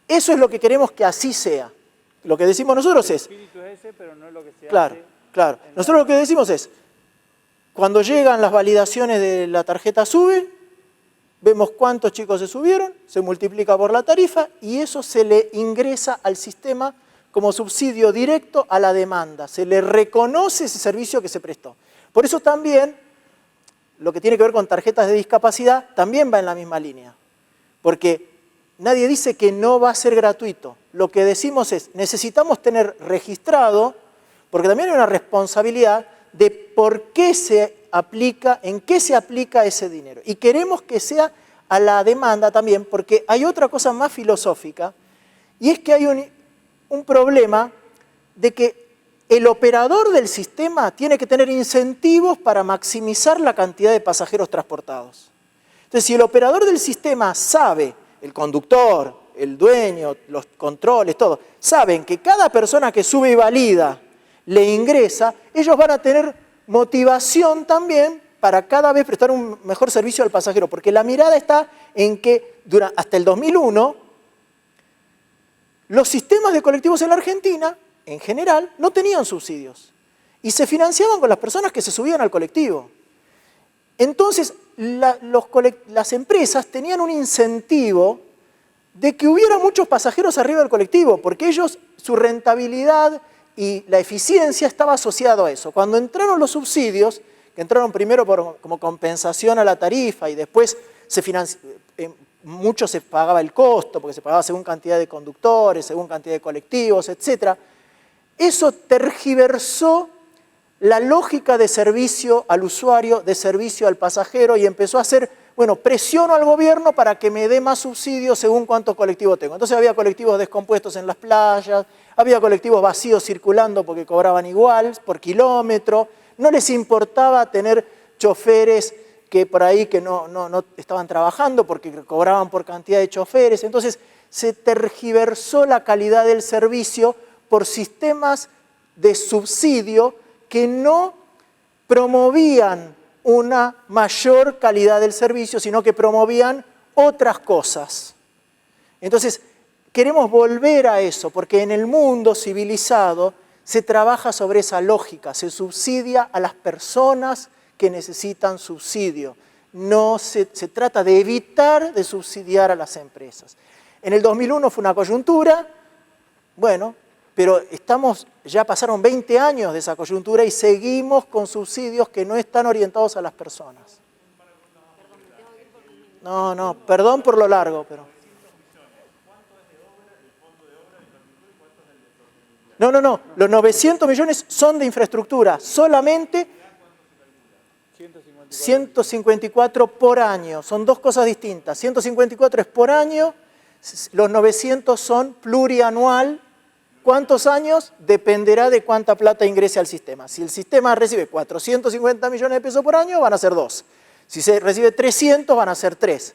Speaker 1: Eso es lo que queremos que así sea. Lo que decimos nosotros es,
Speaker 2: El espíritu es ese, pero no es lo que se
Speaker 1: claro,
Speaker 2: hace.
Speaker 1: claro. Nosotros lo que decimos es, cuando llegan las validaciones de la tarjeta SUBE, vemos cuántos chicos se subieron, se multiplica por la tarifa y eso se le ingresa al sistema como subsidio directo a la demanda. Se le reconoce ese servicio que se prestó. Por eso también, lo que tiene que ver con tarjetas de discapacidad, también va en la misma línea. Porque nadie dice que no va a ser gratuito. Lo que decimos es, necesitamos tener registrado, porque también hay una responsabilidad de por qué se aplica, en qué se aplica ese dinero. Y queremos que sea a la demanda también, porque hay otra cosa más filosófica, y es que hay un problema de que el operador del sistema tiene que tener incentivos para maximizar la cantidad de pasajeros transportados. Entonces, si el operador del sistema sabe, el conductor, el dueño, los controles, todo, saben que cada persona que sube y valida le ingresa, ellos van a tener motivación también para cada vez prestar un mejor servicio al pasajero, porque la mirada está en que hasta el 2001 los sistemas de colectivos en la Argentina, en general, no tenían subsidios y se financiaban con las personas que se subían al colectivo. Entonces, las empresas tenían un incentivo de que hubiera muchos pasajeros arriba del colectivo, porque ellos, su rentabilidad y la eficiencia estaba asociado a eso. Cuando entraron los subsidios, que entraron primero como compensación a la tarifa y después mucho se pagaba el costo, porque se pagaba según cantidad de conductores, según cantidad de colectivos, etc. Eso tergiversó la lógica de servicio al usuario, de servicio al pasajero y empezó a hacer, bueno, presiono al gobierno para que me dé más subsidios según cuántos colectivos tengo. Entonces había colectivos descompuestos en las playas, había colectivos vacíos circulando porque cobraban igual por kilómetro, no les importaba tener choferes que por ahí que no estaban trabajando porque cobraban por cantidad de choferes. Entonces se tergiversó la calidad del servicio por sistemas de subsidio que no promovían una mayor calidad del servicio, sino que promovían otras cosas. Entonces, queremos volver a eso, porque en el mundo civilizado se trabaja sobre esa lógica, se subsidia a las personas que necesitan subsidio. No se trata de evitar de subsidiar a las empresas. En el 2001 fue una coyuntura, bueno, pero ya pasaron 20 años de esa coyuntura y seguimos con subsidios que no están orientados a las personas. No, perdón por lo largo, pero... No, los 900 millones son de infraestructura, solamente 154 por año, son dos cosas distintas, 154 es por año, los 900 son plurianual. ¿Cuántos años? Dependerá de cuánta plata ingrese al sistema. Si el sistema recibe 450 millones de pesos por año, van a ser 2. Si se recibe 300, van a ser 3.